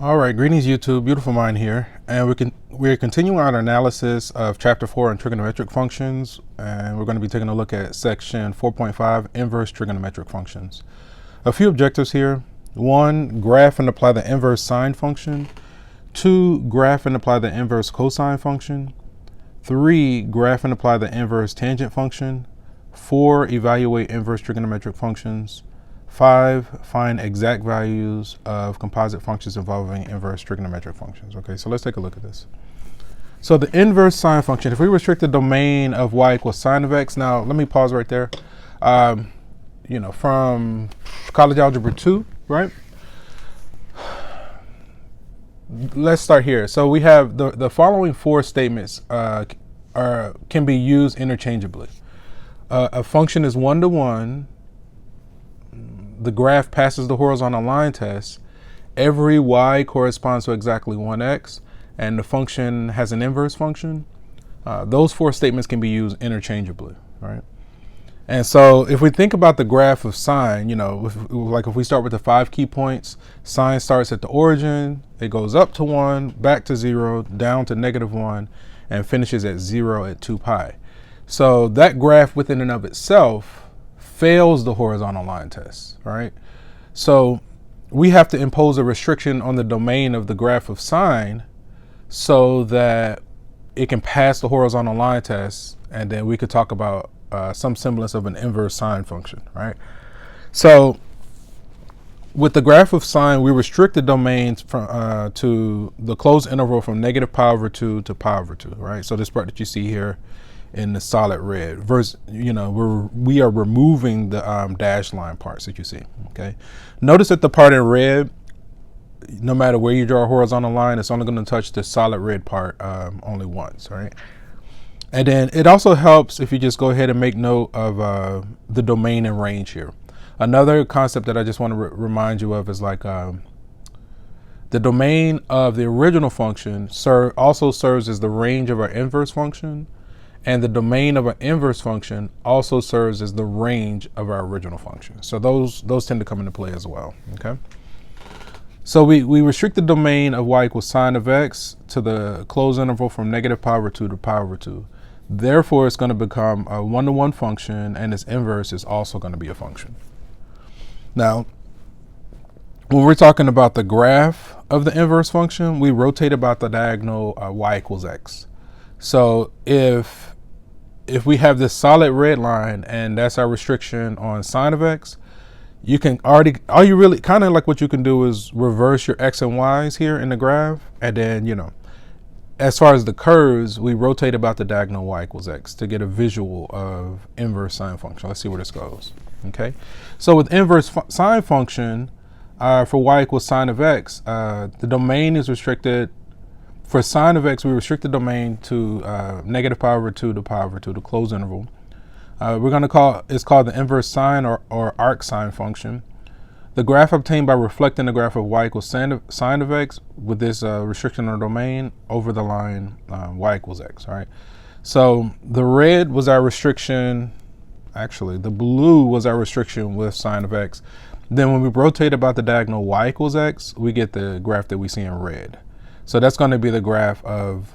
All right, greetings YouTube, Beautiful Mind here, and we're continuing our analysis of Chapter 4 in Trigonometric Functions, and we're going to be taking a look at Section 4.5, Inverse Trigonometric Functions. A few objectives here. 1, graph and apply the inverse sine function. 2, graph and apply the inverse cosine function. 3, graph and apply the inverse tangent function. 4, evaluate inverse trigonometric functions. 5, find exact values of composite functions involving inverse trigonometric functions. Okay, so let's take a look at this. So the inverse sine function, if we restrict the domain of y equals sine of x, now let me pause right there. From college algebra 2, right? Let's start here. So we have the following 4 statements can be used interchangeably. A function is 1-to-1. The graph passes the horizontal line test. Every y corresponds to exactly 1x, and the function has an inverse function. Those 4 statements can be used interchangeably, right? And so if we think about the graph of sine, if we start with the 5 key points, sine starts at the origin, it goes up to 1, back to 0, down to -1, and finishes at 0 at 2 pi. So that graph within and of itself fails the horizontal line test, right? So we have to impose a restriction on the domain of the graph of sine so that it can pass the horizontal line test, and then we could talk about some semblance of an inverse sine function, right? So with the graph of sine, we restrict the domains from to the closed interval from -pi/2 to pi/2, right? So this part that you see here in the solid red, versus, we are removing the dashed line parts that you see, okay? Notice that the part in red, no matter where you draw a horizontal line, it's only going to touch the solid red part only once, right? And then it also helps if you just go ahead and make note of the domain and range here. Another concept that I just want to remind you of is like the domain of the original function also serves as the range of our inverse function, and the domain of an inverse function also serves as the range of our original function. So those tend to come into play as well, okay? So we restrict the domain of y equals sine of x to the closed interval from -pi/2 to pi/2. Therefore, it's going to become a 1-to-1 function, and its inverse is also going to be a function. Now, when we're talking about the graph of the inverse function, we rotate about the diagonal y equals x. So if we have this solid red line and that's our restriction on sine of x, you can all you really kind of like what you can do is reverse your x and y's here in the graph, and then as far as the curves, we rotate about the diagonal y equals x to get a visual of inverse sine function. Let's see where this goes. Okay, so with inverse sine function for y equals sine of x, the domain is restricted. For sine of x, we restrict the domain to -pi/2 to pi/2, the closed interval. It's called the inverse sine or arcsin function. The graph obtained by reflecting the graph of y equals sine of x with this restriction on the domain over the line y equals x, all right? So the red was our restriction, actually the blue was our restriction with sine of x. Then when we rotate about the diagonal y equals x, we get the graph that we see in red. So that's going to be the graph of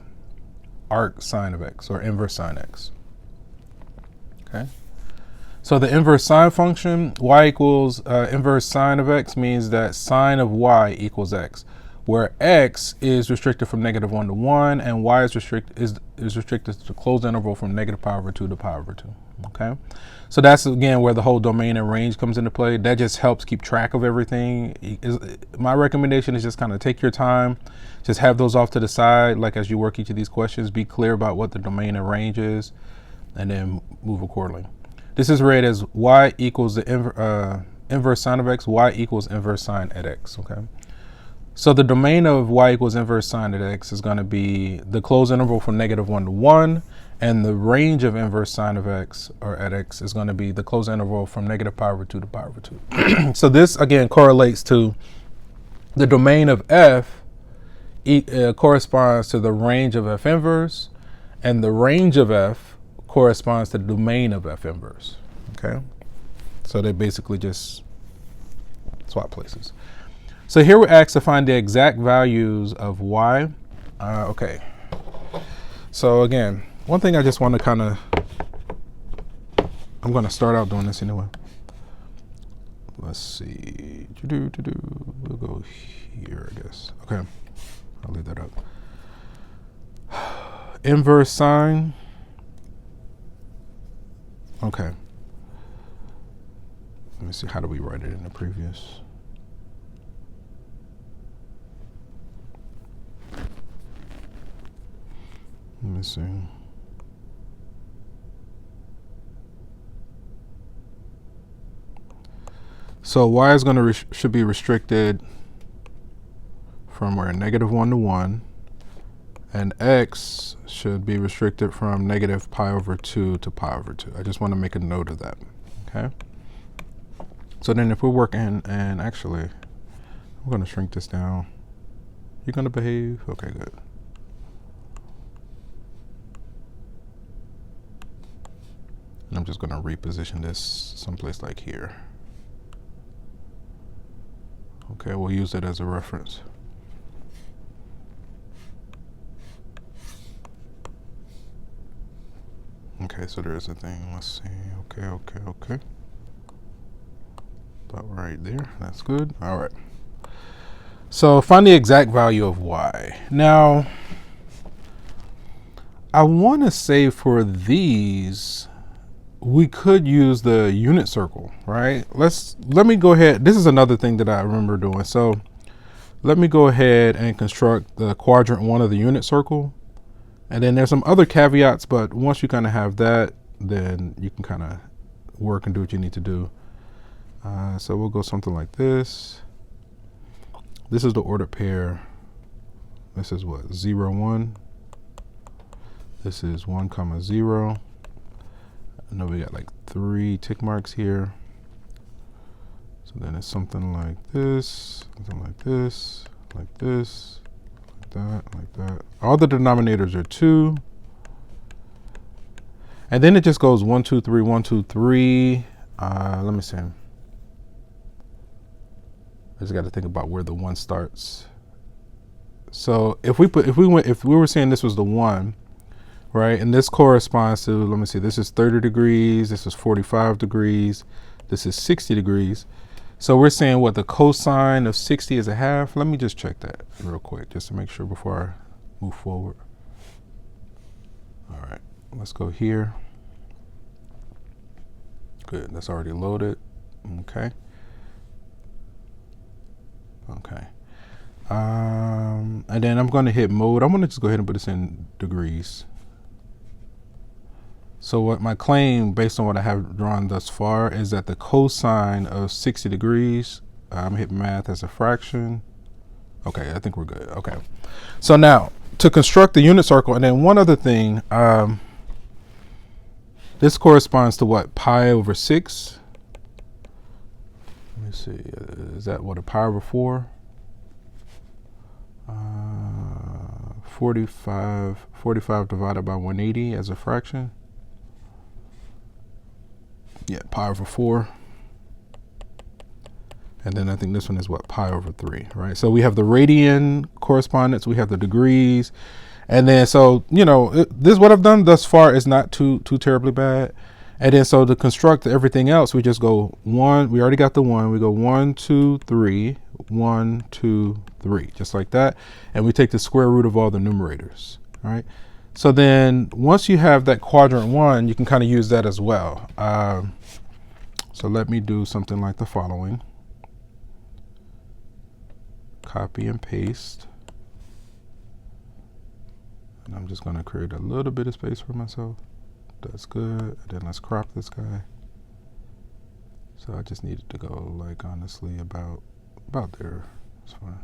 arcsine of x, or inverse sine x. Okay. So the inverse sine function, y equals inverse sine of x, means that sine of y equals x, where x is restricted from -1 to 1, and y is restricted to the closed interval from -pi/2 to pi/2. Okay. So that's, again, where the whole domain and range comes into play. That just helps keep track of everything. My recommendation is just kind of take your time, just have those off to the side, like as you work each of these questions, be clear about what the domain and range is, and then move accordingly. This is read as y equals the inverse sine of x, y equals inverse sine at x, okay? So the domain of y equals inverse sine at x is going to be the closed interval from -1 to 1, and the range of inverse sine of x, or at x, is going to be the closed interval from -pi/2 to pi/2. So this, again, correlates to the domain of f corresponds to the range of f inverse, and the range of f corresponds to the domain of f inverse, okay? So they basically just swap places. So here we're asked to find the exact values of y. Okay. So again, one thing I just want to kind of, I'm going to start out doing this anyway. Let's see. We'll go here, I guess. Okay. I'll leave that up. Inverse sine. Okay. Let me see. How do we write it in the previous? Let me see. So y is going to should be restricted from where -1 to 1, and x should be restricted from -pi/2 to pi/2. I just want to make a note of that. Okay. So then if we're working, and actually, I'm going to shrink this down. You're going to behave? Okay, good. And I'm just going to reposition this someplace like here. Okay, we'll use it as a reference. Okay, so there's a thing. Let's see. Okay. About right there. That's good. All right. So find the exact value of y. Now, I want to say for these, we could use the unit circle, right? Let me go ahead. This is another thing that I remember doing. So let me go ahead and construct the quadrant 1 of the unit circle. And then there's some other caveats, but once you kind of have that, then you can kind of work and do what you need to do. So we'll go something like this. This is the ordered pair. This is what, 0, 1. This is 1, 0. I know we got like 3 tick marks here. So then it's something like this, like that, like that. All the denominators are 2. And then it just goes 1, 2, 3, 1, 2, 3. Let me see. I just got to think about where the 1 starts. So if we were saying this was the 1, right? And this corresponds to, let me see, this is 30 degrees, this is 45 degrees, this is 60 degrees. So we're saying what the cosine of 60 is a half. Let me just check that real quick, just to make sure before I move forward. All right, let's go here. Good, that's already loaded. Okay. Okay. And then I'm going to hit mode. I'm going to just go ahead and put this in degrees. So what my claim, based on what I have drawn thus far, is that the cosine of 60 degrees, I'm hitting math as a fraction. Okay, I think we're good. Okay. So now, to construct the unit circle, and then one other thing, this corresponds to what, pi/6? Let me see, is that what, a pi/4? 45 divided by 180 as a fraction. Yeah, pi/4. And then I think this one is what, pi/3, right? So we have the radian correspondence, we have the degrees, and then so, you know, this what I've done thus far is not too terribly bad. And then so to construct everything else, we just go 1, we already got the 1, we go 1, 2, 3, 1, 2, 3, just like that. And we take the square root of all the numerators, all right? So then once you have that quadrant 1, you can kind of use that as well. So let me do something like the following. Copy and paste. And I'm just going to create a little bit of space for myself. That's good. And then let's crop this guy. So I just needed to go, like, honestly about there. It's fine.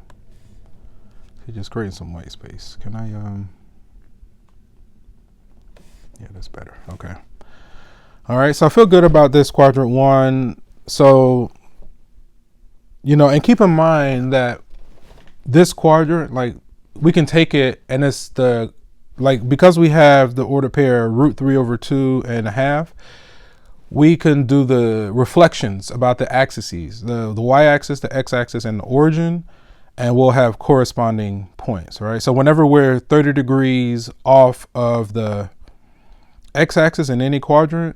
So just creating some white space. Can I yeah, that's better. Okay. All right, so I feel good about this quadrant 1. So, you know, and keep in mind that this quadrant, like, we can take it and it's the, like, because we have the ordered pair √3/2 and a half, we can do the reflections about the axes, the y-axis, the x-axis, and the origin, and we'll have corresponding points, right? So whenever we're 30 degrees off of the x-axis in any quadrant,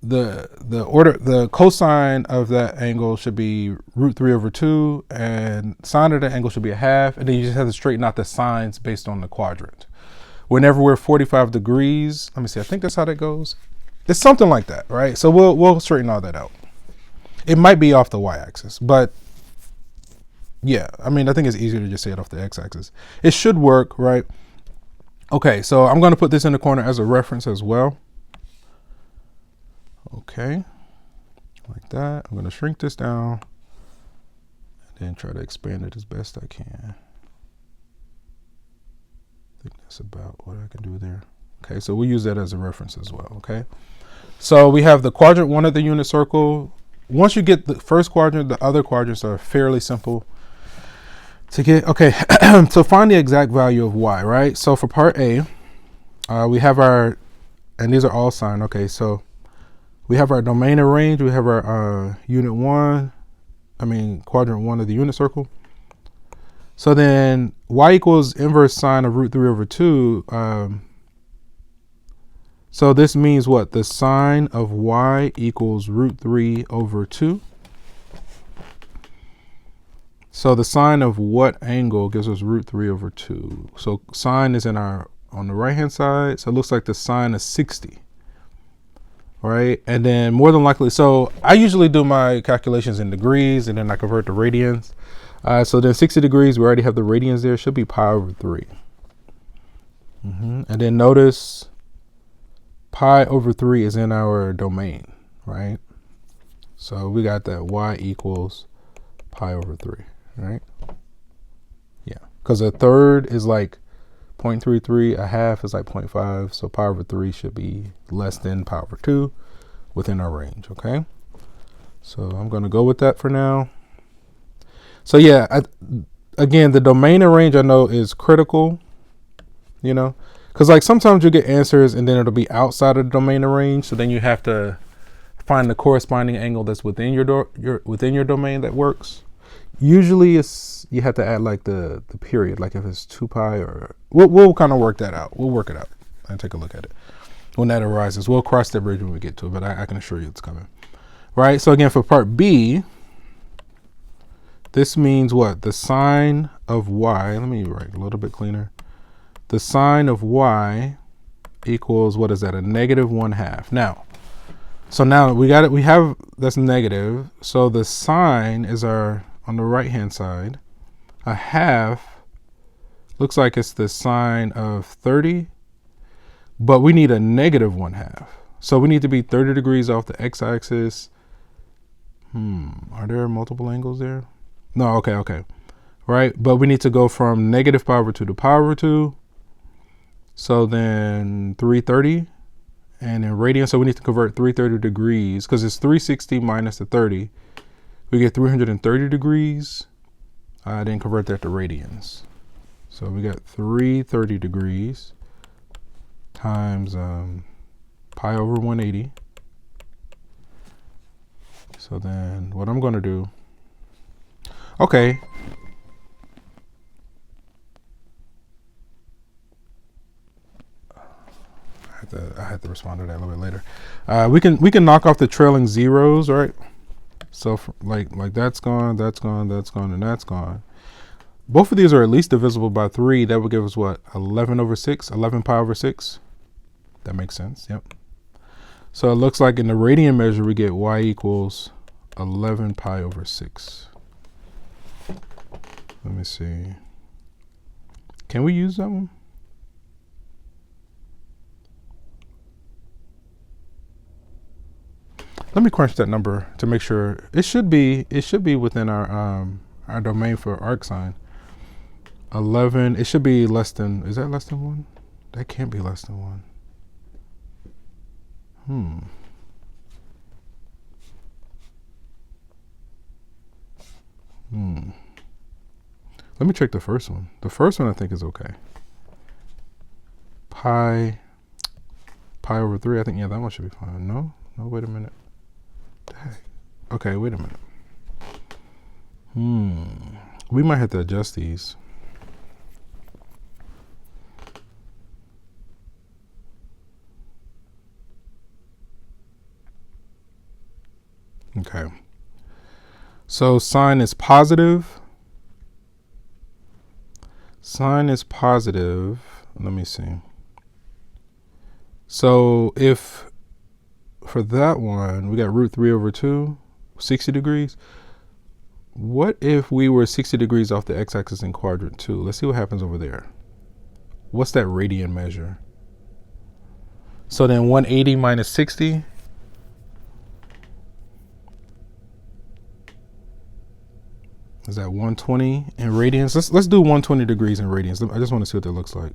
the cosine of that angle should be √3/2, and sine of the angle should be 1/2, and then you just have to straighten out the signs based on the quadrant. Whenever we're 45 degrees, let me see, I think that's how that goes. It's something like that, right? So we'll straighten all that out. It might be off the y-axis, but yeah, I mean, I think it's easier to just say it off the x-axis. It should work, right? Okay, so I'm going to put this in the corner as a reference as well. Okay, like that. I'm going to shrink this down and then try to expand it as best I can. I think that's about what I can do there. Okay, so we'll use that as a reference as well, okay? So we have the quadrant 1 of the unit circle. Once you get the first quadrant, the other quadrants are fairly simple to get. Okay, so find the exact value of y, right? So for part A, we have our, and these are all signed, okay, so we have our domain and range, we have our quadrant 1 of the unit circle. So then y equals inverse sine of √3/2. So this means what? The sine of y equals √3/2. So the sine of what angle gives us √3/2? So sine is on the right hand side. So it looks like the sine is 60. Right, and then more than likely, so I usually do my calculations in degrees and then I convert to radians. So then 60 degrees, we already have the radians there, should be pi/3. And then notice pi/3 is in our domain, right? So we got that y equals pi/3, right? Yeah, because a third is like 0.33, 1/2 is like 0.5, so pi/3 should be less than pi/2 within our range, okay? So I'm going to go with that for now. So yeah, again, the domain and range I know is critical, you know, because like sometimes you get answers and then it'll be outside of the domain and range, so then you have to find the corresponding angle that's within your domain that works. Usually you have to add like the period, like if it's 2 pi or we'll kind of work that out. We'll work it out and take a look at it when that arises. We'll cross that bridge when we get to it, but I can assure you it's coming. Right, so again, for part B, this means what? The sine of y, let me write a little bit cleaner. The sine of y equals, what is that? A -1/2. Now, so now we got it. We have, that's negative. So the sine is our, on the right hand side, 1/2 looks like it's the sine of 30, but we need a -1/2. So we need to be 30 degrees off the x-axis. Are there multiple angles there? No, okay. Right, but we need to go from -pi/2 to pi/2. So then 330, and in radians, so we need to convert 330 degrees, because it's 360 minus the 30. We get 330 degrees. Then convert that to radians. So we got 330 degrees times pi/180. So then what I'm going to do, okay. I had to respond to that a little bit later. We can knock off the trailing zeros, right? So like that's gone, and that's gone. Both of these are at least divisible by 3. That would give us what? 11/6, 11 pi/6. That makes sense. Yep. So it looks like in the radian measure we get y equals 11 pi/6. Let me see. Can we use that one? Let me crunch that number to make sure. It should be within our domain for arcsin. 11. It should be less than. Is that less than 1? That can't be less than 1. Let me check the first one. The first one I think is okay. Pi/3. I think, yeah, that one should be fine. No, Oh, wait a minute. Dang. Okay, wait a minute. We might have to adjust these. Okay. So sine is positive. Sine is positive. Let me see. So if for that one, we got root 3 over 2, 60 degrees. What if we were 60 degrees off the x-axis in quadrant 2? Let's see what happens over there. What's that radian measure? So then 180 minus 60. Is that 120 in radians? Let's do 120 degrees in radians. I just want to see what that looks like.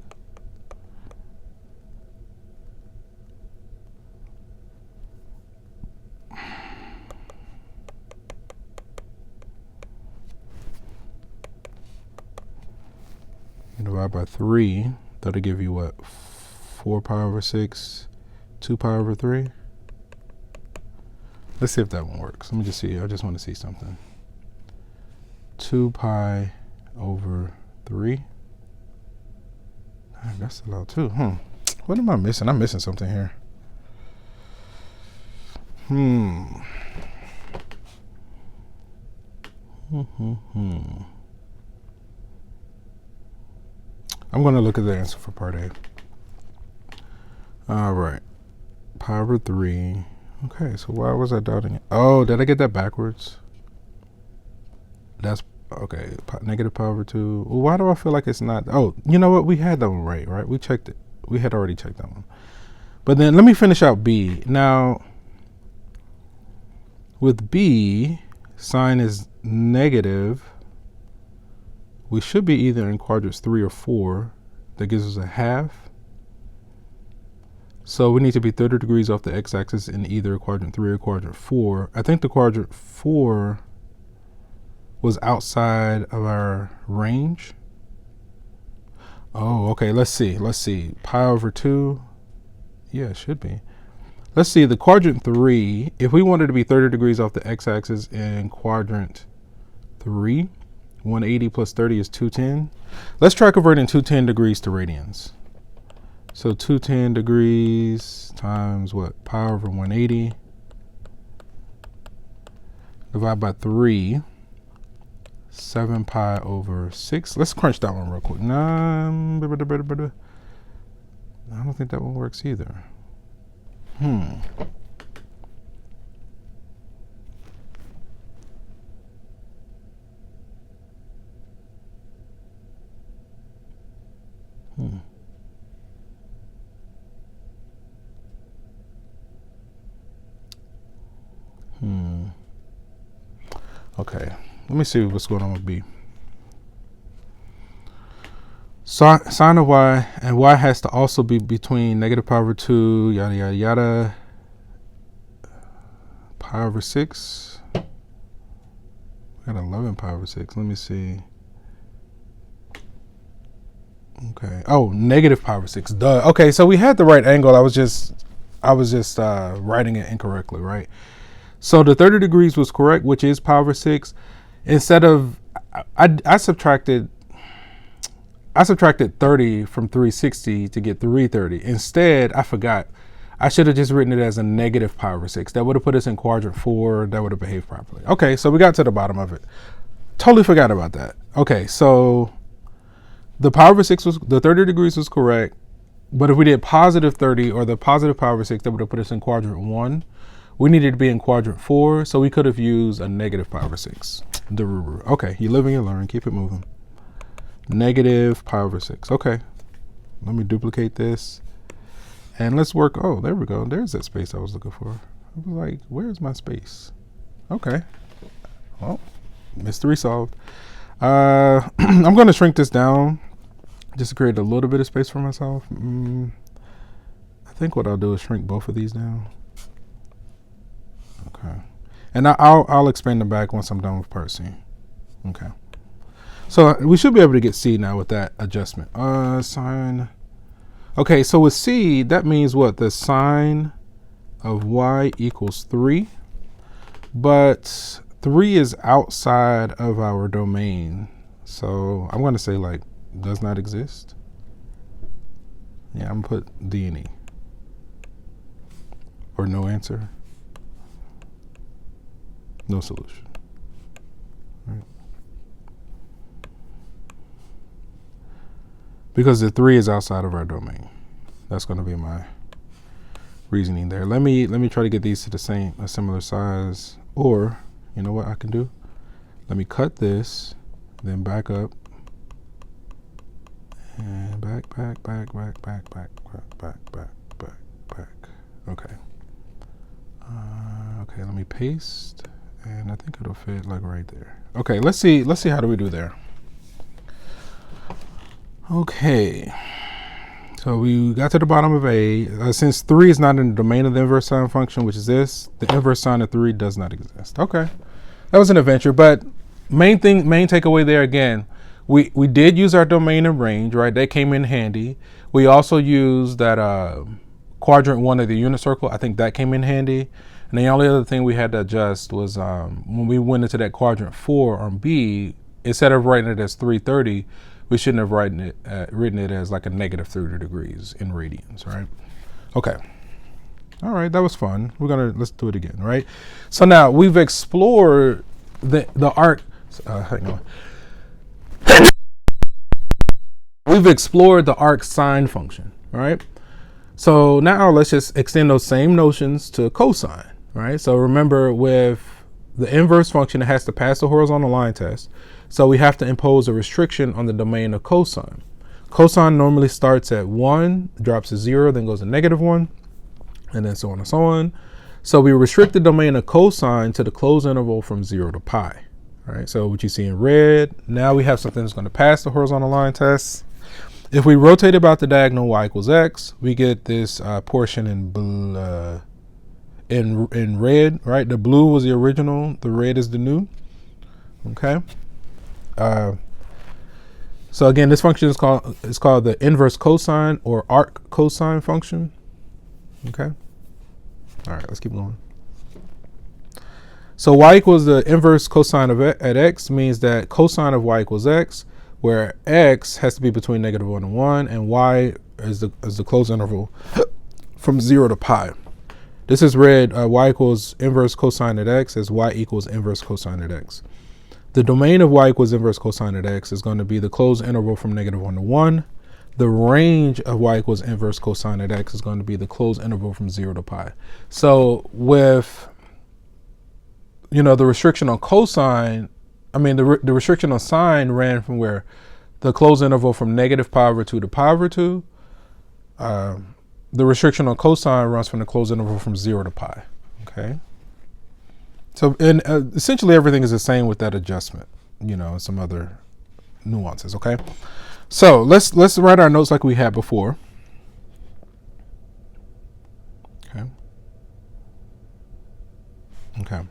You divide by 3. That'll give you what? 4 pi over 6, 2 pi over 3. Let's see if that one works. Let me just see. I just want to see something. 2 pi over 3. That's a lot too. What am I missing? I'm missing something here. I'm going to look at the answer for part A. All right. Pi over 3. Okay, so why was I doubting it? Oh, did I get that backwards? That's okay. Negative pi over 2. Well, why do I feel like it's not? Oh, you know what? We had that one right? We checked it. We had already checked that one. But then let me finish out B. Now, with B, sine is negative. We should be either in quadrants 3 or 4. That gives us a half. So we need to be 30 degrees off the x-axis in either quadrant 3 or quadrant 4. I think the quadrant 4 was outside of our range. Oh, okay. Let's see. Pi over 2. Yeah, it should be. Let's see. The quadrant 3, if we wanted to be 30 degrees off the x-axis in quadrant 3, 180 plus 30 is 210. Let's try converting 210 degrees to radians. So 210 degrees times what? Pi over 180. Divide by 3. 7 pi over 6. Let's crunch that one real quick. I don't think that one works either. Okay. Let me see what's going on with B. Sine of y, and y has to also be between negative pi over 2, yada, yada, yada. Pi over 6. We got 11 pi over 6. Let me see. Okay. Oh, negative pi over 6. Duh. Okay, so we had the right angle. I was just writing it incorrectly, right? So the 30 degrees was correct, which is pi over 6. Instead of, I subtracted 30 from 360 to get 330. Instead, I forgot. I should have just written it as a negative pi over 6. That would have put us in quadrant 4. That would have behaved properly. Okay, so we got to the bottom of it. Totally forgot about that. Okay, so the pi over 6 was, the 30 degrees was correct. But if we did positive 30 or the positive pi over 6, that would have put us in quadrant 1. We needed to be in quadrant 4, so we could have used a negative pi over 6. Okay, you live and you learn. Keep it moving. Negative pi over 6. Okay, let me duplicate this. And let's work. Oh, there we go. There's that space I was looking for. I was like, where's my space? Okay. Well, mystery solved. I'm going to shrink this down just to create a little bit of space for myself. I think what I'll do is shrink both of these down. Okay. And I'll expand them back once I'm done with part C. Okay. So we should be able to get C now with that adjustment. Sine. Okay, so with C, that means what? The sine of y equals 3, but 3 is outside of our domain. So I'm going to say like does not exist. Yeah, I'm going to put D and E. Or no answer. No solution. Right. Because the 3 is outside of our domain. That's going to be my reasoning there. Let me try to get these to a similar size. Or, you know what I can do? Let me cut this, then back up. And back. Okay. Okay, let me paste, and I think it'll fit like right there. Okay, let's see how do we do there. Okay, so we got to the bottom of A. Since 3 is not in the domain of the inverse sine function, which is this, the inverse sine of 3 does not exist. Okay, that was an adventure, but main takeaway there again, we did use our domain and range, right? That came in handy. We also used that quadrant 1 of the unit circle. I think that came in handy. And the only other thing we had to adjust was when we went into that quadrant 4 on B, instead of writing it as 330, we shouldn't have written it as like a negative 30 degrees in radians, right? Okay. All right, that was fun. Let's do it again, right? So now we've explored the arc. Hang on. We've explored the arcsin function, right? So now let's just extend those same notions to cosine, right? So remember, with the inverse function, it has to pass the horizontal line test. So we have to impose a restriction on the domain of cosine. Cosine normally starts at 1, drops to 0, then goes to -1, and then so on and so on. So we restrict the domain of cosine to the closed interval from 0 to pi. All right, so what you see in red, now we have something that's going to pass the horizontal line test. If we rotate about the diagonal y equals x, we get this portion in red, right? The blue was the original, the red is the new. Okay. So again, this function is called the inverse cosine or arc cosine function. Okay. All right, let's keep going. So y equals the inverse cosine at x means that cosine of y equals x, where x has to be between -1 and 1, and y is the closed interval from 0 to pi. This is read y equals inverse cosine at x as y equals inverse cosine at x. The domain of y equals inverse cosine at x is going to be the closed interval from -1 to 1. The range of y equals inverse cosine at x is going to be the closed interval from 0 to pi. So with, the restriction on cosine, the restriction on sine ran from where the closed interval from -pi/2 to pi/2. The restriction on cosine runs from the closed interval from 0 to pi. Okay. So essentially everything is the same with that adjustment, and some other nuances. Okay. So let's write our notes like we had before. Okay. Okay.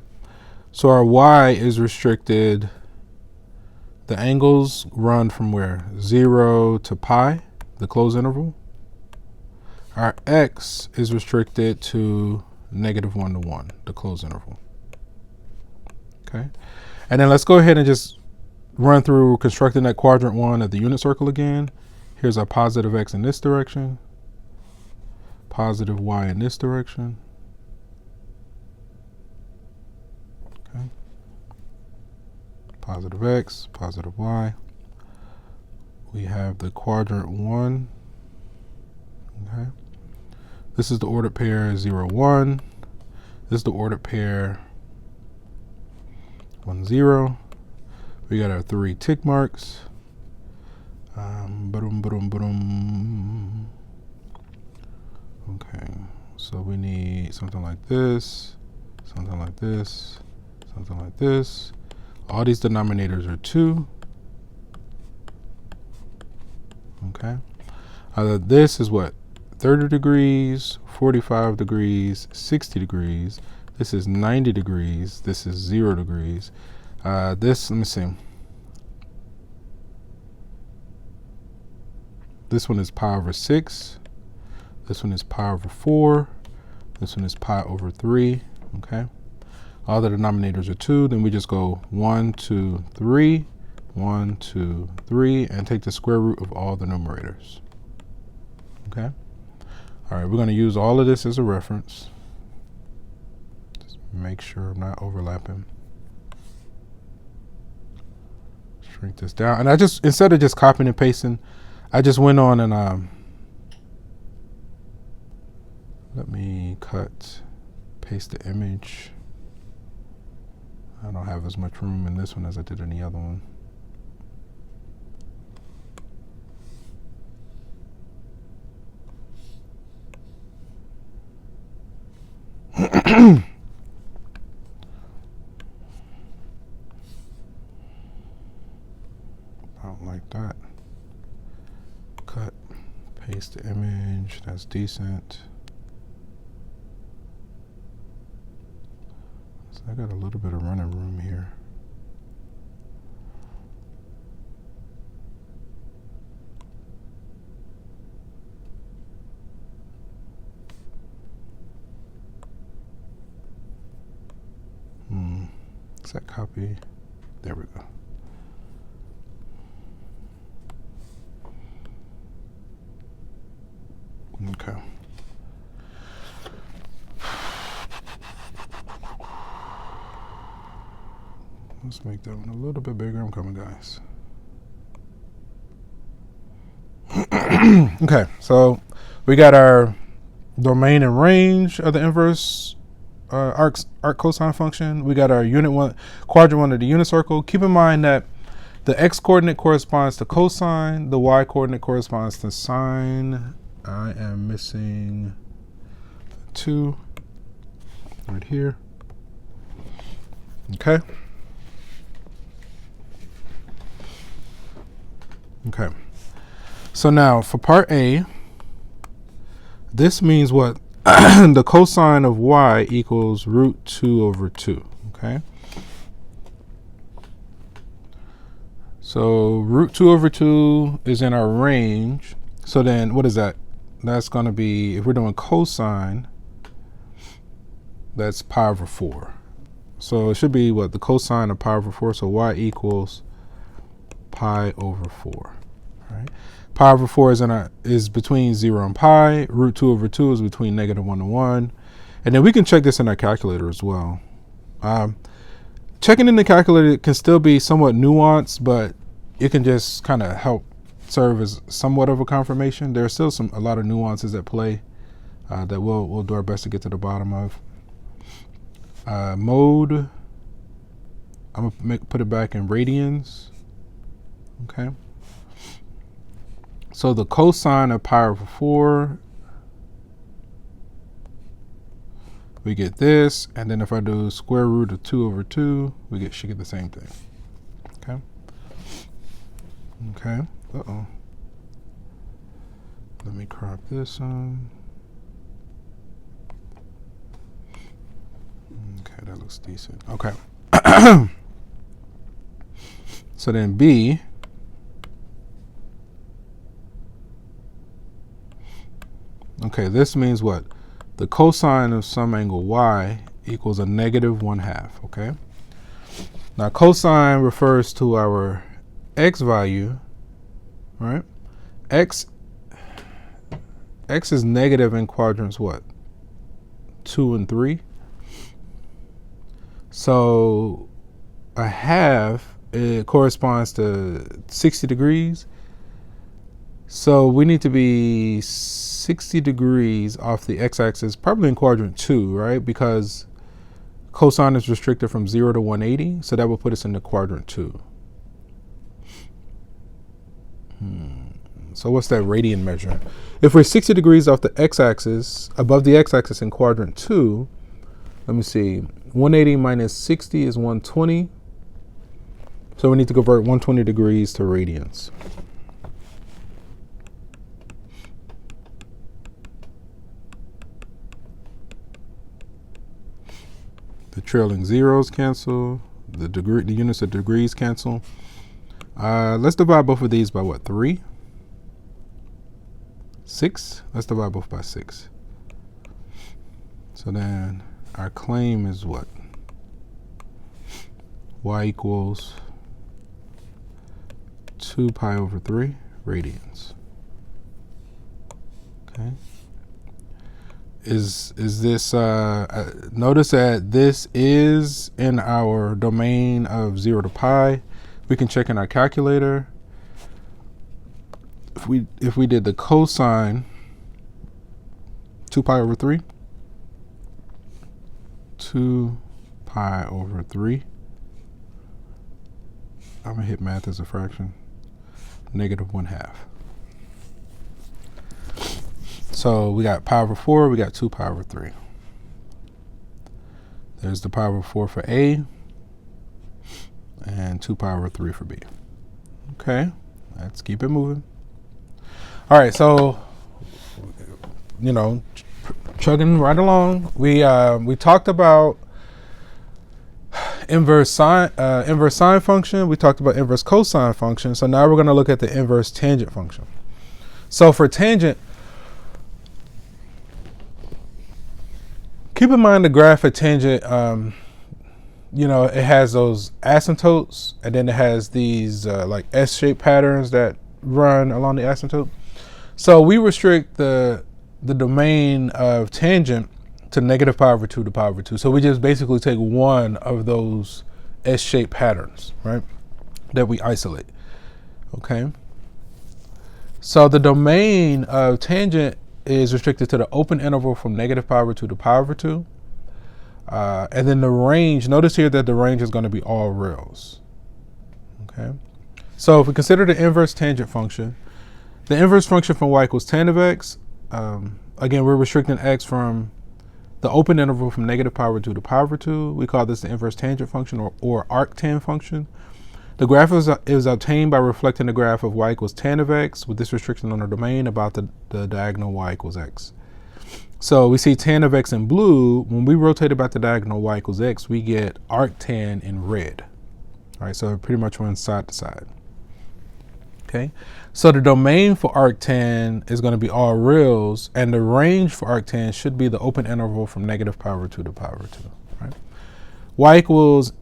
So our y is restricted. The angles run from where? 0 to pi, the closed interval. Our x is restricted to -1 to 1, the closed interval. Okay. And then let's go ahead and just run through constructing that quadrant 1 of the unit circle again. Here's our positive x in this direction, positive y in this direction. Okay. Positive x, positive y. We have the quadrant 1. Okay. This is the ordered pair 0, 1. This is the ordered pair 1, 0. We got our 3 tick marks. Okay, so we need something like this, something like this, something like this. All these denominators are 2. Okay. This is what? 30 degrees, 45 degrees, 60 degrees. This is 90 degrees. This is 0 degrees. Let me see. This one is pi over 6. This one is pi over 4. This one is pi over 3, okay? All the denominators are 2, then we just go 1, 2, 3, 1, 2, 3, and take the square root of all the numerators, okay? All right, we're going to use all of this as a reference. Just make sure I'm not overlapping. Shrink this down. And I just, instead of just copying and pasting, I just went on and let me paste the image. I don't have as much room in this one as I did in the other one. About like that. Cut, paste the image, that's decent. So I got a little bit of running room here. Is that copy? There we go. Okay. Let's make that one a little bit bigger. I'm coming, guys. Okay, so we got our domain and range of the inverse arc cosine function. We got our quadrant 1 of the unit circle. Keep in mind that the x coordinate corresponds to cosine, the y coordinate corresponds to sine. I am missing 2 right here. Okay. Okay. So now for part A, this means what? The cosine of y equals root 2 over 2, okay? So root 2 over 2 is in our range. So then what is that? That's going to be, if we're doing cosine, that's pi over 4. So it should be what? The cosine of pi over 4. So y equals pi over 4, right? Pi over 4 is between 0 and pi. Root 2 over 2 is between -1 and 1. And then we can check this in our calculator as well. Checking in the calculator can still be somewhat nuanced, but it can just kind of help serve as somewhat of a confirmation. There are still a lot of nuances at play that we'll do our best to get to the bottom of. Mode, I'm going to put it back in radians. Okay. So the cosine of pi over 4, we get this, and then if I do square root of 2 over 2, we should get the same thing. Okay. Okay. Uh-oh. Let me crop this on. Okay, that looks decent. Okay. So then B, okay, this means what? The cosine of some angle y equals a -1/2, okay? Now cosine refers to our x value, right? X is negative in quadrants what? 2 and 3. So a half, it corresponds to 60 degrees. So we need to be 60 degrees off the x-axis, probably in quadrant 2, right? Because cosine is restricted from 0 to 180, so that will put us into quadrant 2. So what's that radian measure? If we're 60 degrees off the x-axis, above the x-axis in quadrant 2, let me see, 180 minus 60 is 120. So we need to convert 120 degrees to radians. The trailing zeros cancel. The units of degrees cancel. Let's divide both of these by what? 3? 6? Let's divide both by 6. So then our claim is what? Y equals 2 pi over 3 radians. Okay. Is this, notice that this is in our domain of 0 to pi. We can check in our calculator. If we did the cosine 2 pi over 3, 2 pi over 3, I'm gonna hit math as a fraction, -1/2. So we got pi over 4, we got 2 pi over 3. There's the pi over 4 for A, and 2 pi over 3 for B. Okay, let's keep it moving. All right, so, you know, chugging right along. We talked about inverse sine function. We talked about inverse cosine function. So now we're going to look at the inverse tangent function. So for tangent, keep in mind the graph of tangent, you know, it has those asymptotes, and then it has these like S-shaped patterns that run along the asymptote. So we restrict the domain of tangent to -pi over 2 to pi over 2. So we just basically take one of those S-shaped patterns, right, that we isolate. Okay. So the domain of tangent is restricted to the open interval from -pi over 2 to pi over 2. And then the range, notice here that the range is going to be all reals. Okay. So if we consider the inverse tangent function, the inverse function from y equals tan of x, again, we're restricting x from the open interval from -pi over 2 to pi over 2. We call this the inverse tangent function or arctan function. The graph is obtained by reflecting the graph of y equals tan of x with this restriction on the domain about the diagonal y equals x. So we see tan of x in blue. When we rotate about the diagonal y equals x, we get arctan in red. All right, so it pretty much runs side to side. Okay, so the domain for arctan is going to be all reals, and the range for arctan should be the open interval from -pi over 2 to pi over 2. Right? Y equals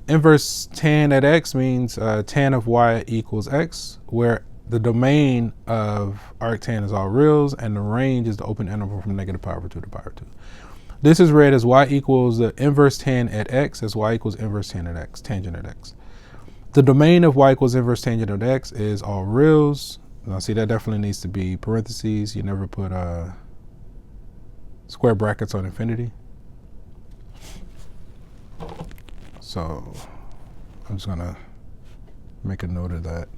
inverse tan at x means tan of y equals x, where the domain of arctan is all reals, and the range is the open interval from -pi over 2 to pi over 2. This is read as y equals the inverse tan at x, as y equals inverse tan at x, tangent at x. The domain of y equals inverse tangent of x is all reals. Now see, that definitely needs to be parentheses. You never put square brackets on infinity. So I'm just gonna make a note of that.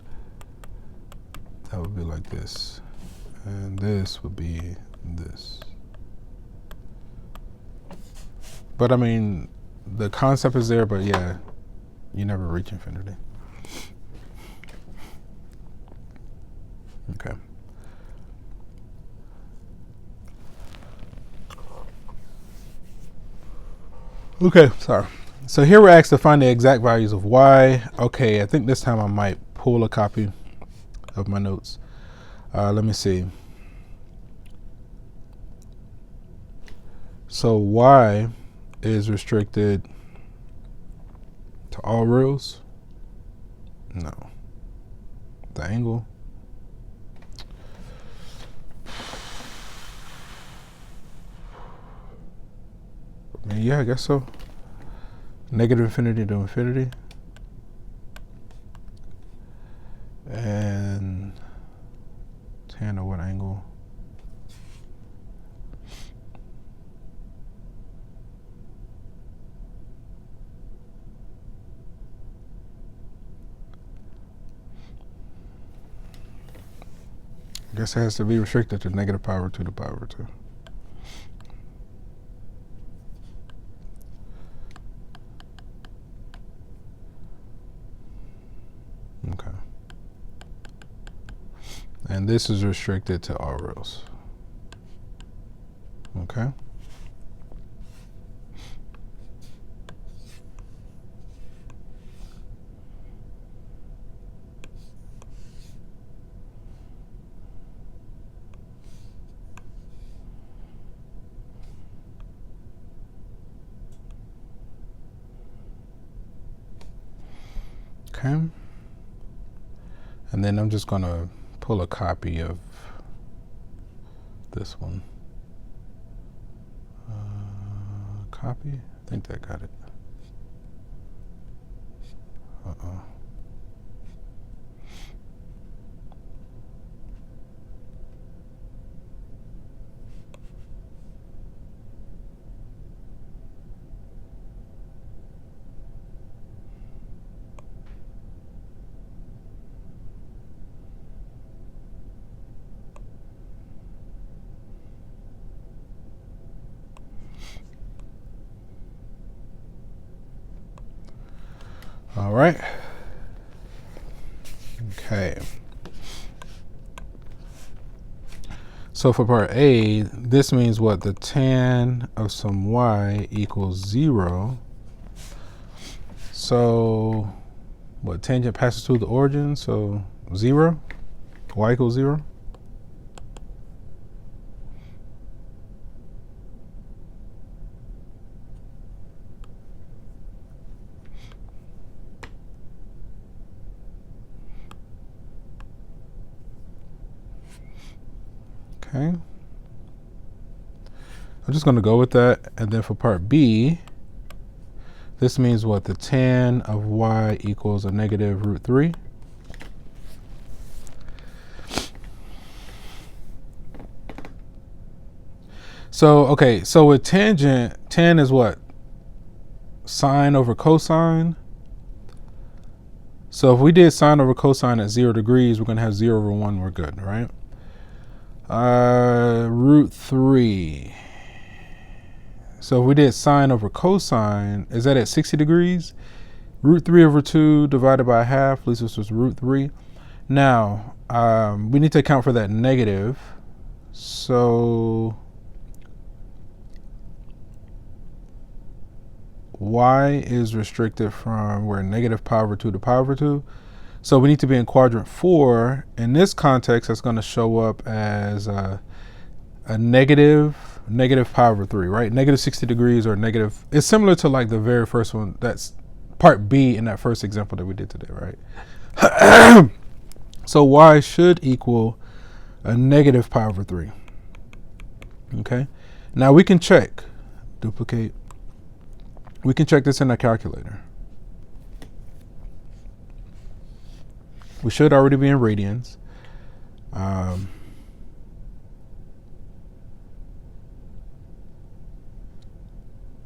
That would be like this. And this would be this. But I mean, the concept is there, but yeah, you never reach infinity. Okay. Okay, sorry. So here we're asked to find the exact values of y. Okay, I think this time I might pull a copy of my notes. Let me see. So y is restricted to all reals? No. The angle? I mean, yeah, I guess so. Negative infinity to infinity. And tan of what angle? I guess it has to be restricted to -pi over 2 to pi over 2. Okay. And this is restricted to all reals. Okay. Okay. And then I'm just going to pull a copy of this one. Copy. I think that got it. Uh-oh. All right. Okay. So for part A, this means what? The tan of some y equals 0. So what? Tangent passes through the origin, so 0. Y equals 0. Okay. I'm just going to go with that. And then for part B, this means what? The tan of y equals a negative root 3. So, okay, so with tangent, tan is what? Sine over cosine. So if we did sine over cosine at 0 degrees, we're going to have 0 over 1. We're good, right? Root 3. So if we did sine over cosine, is that at 60 degrees? Root 3 over 2 divided by half leaves us with root 3. Now, we need to account for that negative. So y is restricted from where? Negative pi over 2 to pi over 2. So we need to be in quadrant 4. In this context, that's going to show up as a negative pi over 3, right? Negative 60 degrees or negative. It's similar to like the very first one. That's part B in that first example that we did today, right? So y should equal a negative pi over 3. Okay. Now we can check. Duplicate. We can check this in a calculator. We should already be in radians.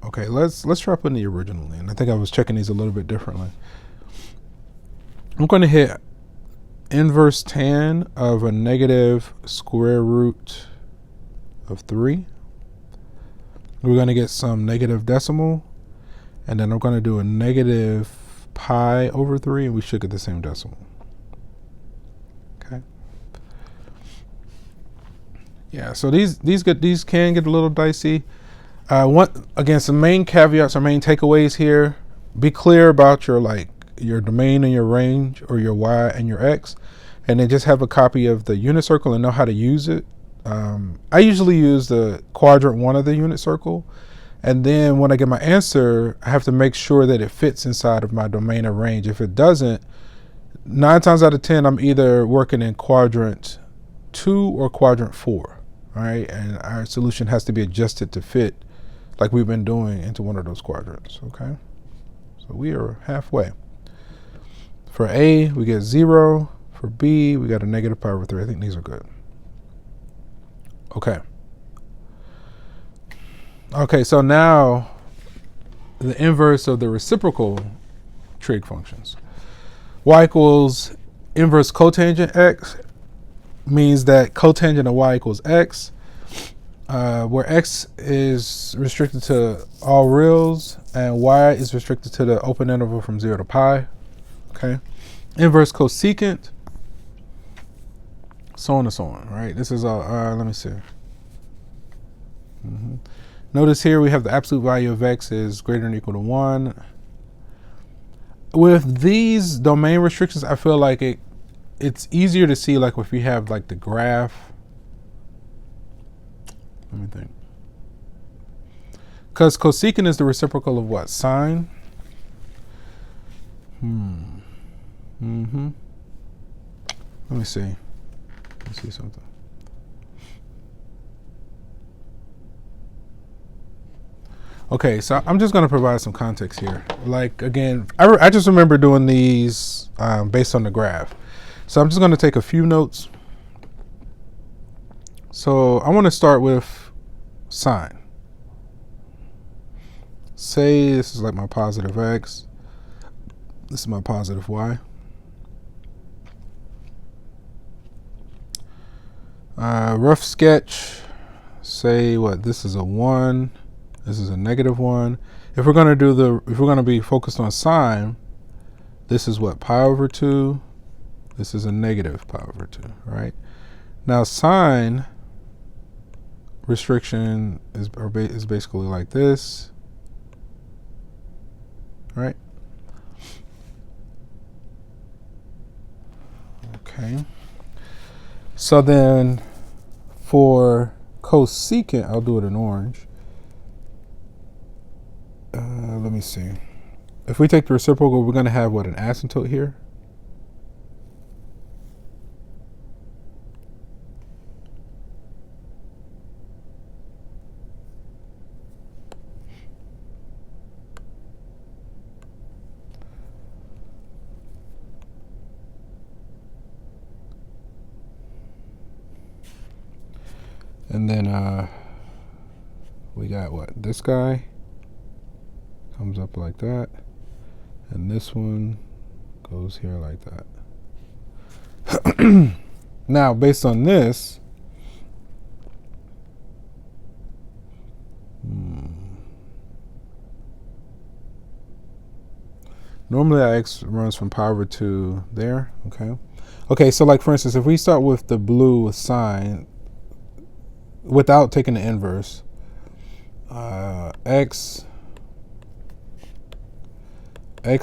Okay, let's try putting the original in. I think I was checking these a little bit differently. I'm going to hit inverse tan of a negative square root of 3. We're going to get some negative decimal, and then I'm going to do a negative pi over 3, and we should get the same decimal. Okay. Yeah, so these can get a little dicey. Again, some main caveats or main takeaways here. Be clear about your domain and your range, or your y and your x, and then just have a copy of the unit circle and know how to use it. I usually use the quadrant 1 of the unit circle, and then when I get my answer, I have to make sure that it fits inside of my domain or range. If it doesn't, 9 times out of 10, I'm either working in quadrant 2 or quadrant 4, right? And our solution has to be adjusted to fit, like we've been doing, into one of those quadrants, okay? So we are halfway. For A, we get 0. For B, we got a negative pi over 3. I think these are good. Okay. Okay, so now the inverse of the reciprocal trig functions. Y equals inverse cotangent x means that cotangent of y equals x, where x is restricted to all reals and y is restricted to the open interval from 0 to pi. Okay. Inverse cosecant, so on and so on, right? This is all, let me see. Notice here we have the absolute value of x is greater than or equal to 1. With these domain restrictions, I feel like it's easier to see, like if we have like the graph. Let me think. Because cosecant is the reciprocal of what? Sine? Let me see. Let's see something. Okay, so I'm just going to provide some context here. Like, again, I just remember doing these based on the graph. So I'm just going to take a few notes. So I want to start with sine. Say this is like my positive x. This is my positive y. Rough sketch. Say what? This is a 1. This is a negative 1. If we're going to be focused on sine, this is what? Pi over 2. This is a negative pi over 2, right? Now sine restriction is basically like this, right? Okay. So then for cosecant, I'll do it in orange. Let me see. If we take the reciprocal, we're going to have what, an asymptote here? And then we got what? This guy comes up like that. And this one goes here like that. Now, based on this, normally our x runs from pi over 2 there, okay? Okay, so like for instance, if we start with the blue with sine, without taking the inverse, x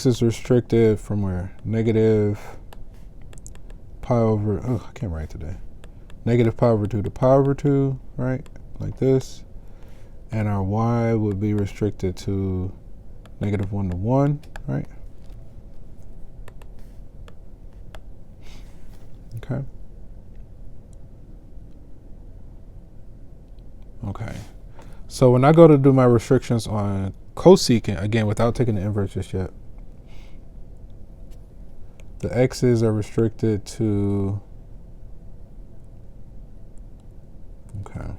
is restricted from where? Negative pi over, oh, I can't write today. Negative pi over 2 to pi over 2, right? Like this. And our y would be restricted to negative 1 to 1, right? Okay. Okay. So when I go to do my restrictions on cosecant, again, without taking the inverse just yet, the x's are restricted to, okay.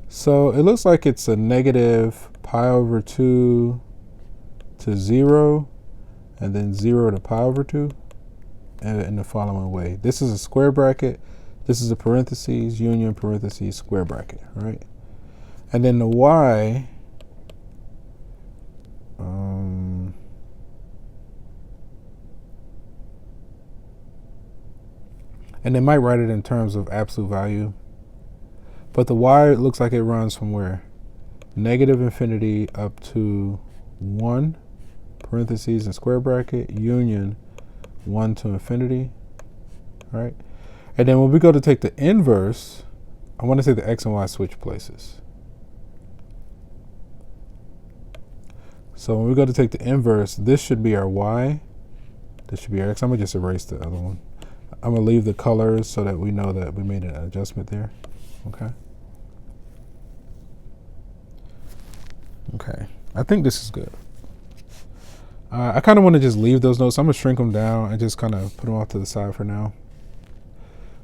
So it looks like it's a negative pi over 2 to 0, and then 0 to pi over 2, and in the following way. This is a square bracket. This is a parentheses, union parentheses, square bracket, right? And then the y, and they might write it in terms of absolute value, but the y, it looks like it runs from where? Negative infinity up to 1, parentheses and square bracket, union 1 to infinity, right? And then when we go to take the inverse, I want to say the x and y switch places. So when we go to take the inverse, this should be our y. This should be our x. I'm going to just erase the other one. I'm going to leave the colors so that we know that we made an adjustment there. Okay. Okay. I think this is good. I kind of want to just leave those notes. I'm going to shrink them down and just kind of put them off to the side for now.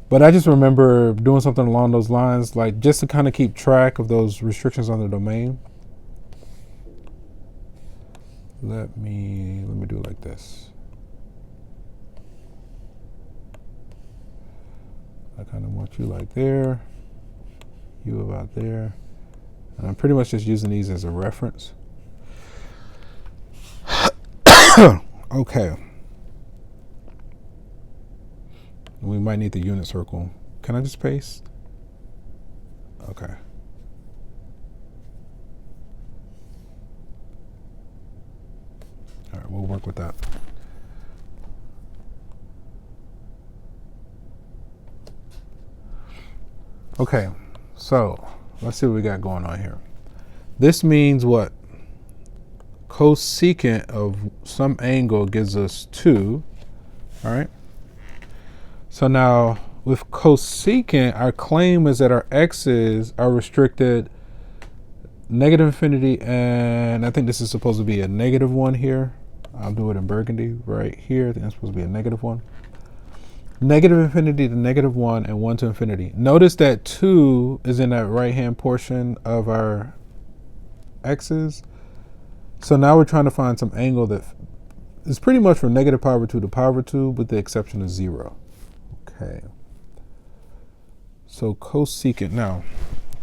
But I just remember doing something along those lines, like just to kind of keep track of those restrictions on the domain. Let me do it like this. I kind of want you like there, you about there. And I'm pretty much just using these as a reference. Okay. We might need the unit circle. Can I just paste? Okay. All right, we'll work with that. Okay, so let's see what we got going on here. This means what? Cosecant of some angle gives us 2. All right. So now with cosecant, our claim is that our x's are restricted negative infinity, and I think this is supposed to be a negative 1 here. I'll do it in burgundy right here. I think it's supposed to be a negative 1. Negative infinity to negative 1 and 1 to infinity. Notice that 2 is in that right-hand portion of our x's. So now we're trying to find some angle that is pretty much from negative pi over 2 to pi over 2 with the exception of 0. Okay. So cosecant. Now,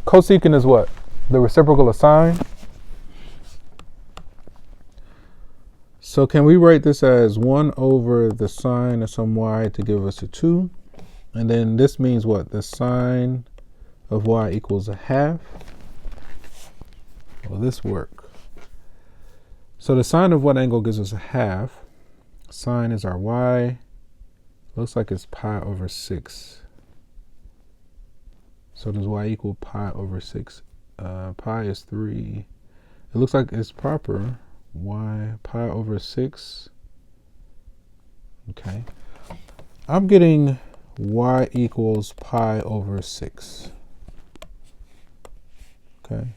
cosecant is what? The reciprocal of sine. So can we write this as 1 over the sine of some y to give us a 2? And then this means what? The sine of y equals a half. Will this work? So the sine of what angle gives us a half? Sine is our y. Looks like it's pi over 6. So does y equal pi over 6? Pi is 3. It looks like it's proper. Y pi over 6. Okay. I'm getting y equals pi over 6. Okay.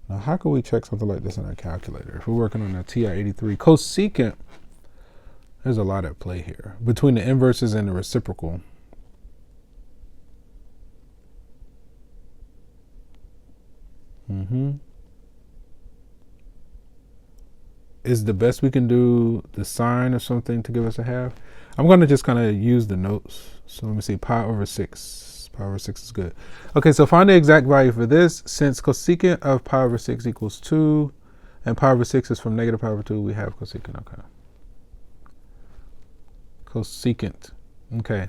Now, how can we check something like this in our calculator? If we're working on a TI-83 cosecant, there's a lot at play here between the inverses and the reciprocal. Is the best we can do the sine of something to give us a half? I'm going to just kind of use the notes. So let me see, pi over 6. Pi over 6 is good. Okay, so find the exact value for this. Since cosecant of pi over 6 equals 2, and pi over 6 is from negative pi over 2, we have cosecant. Okay. Cosecant. Okay.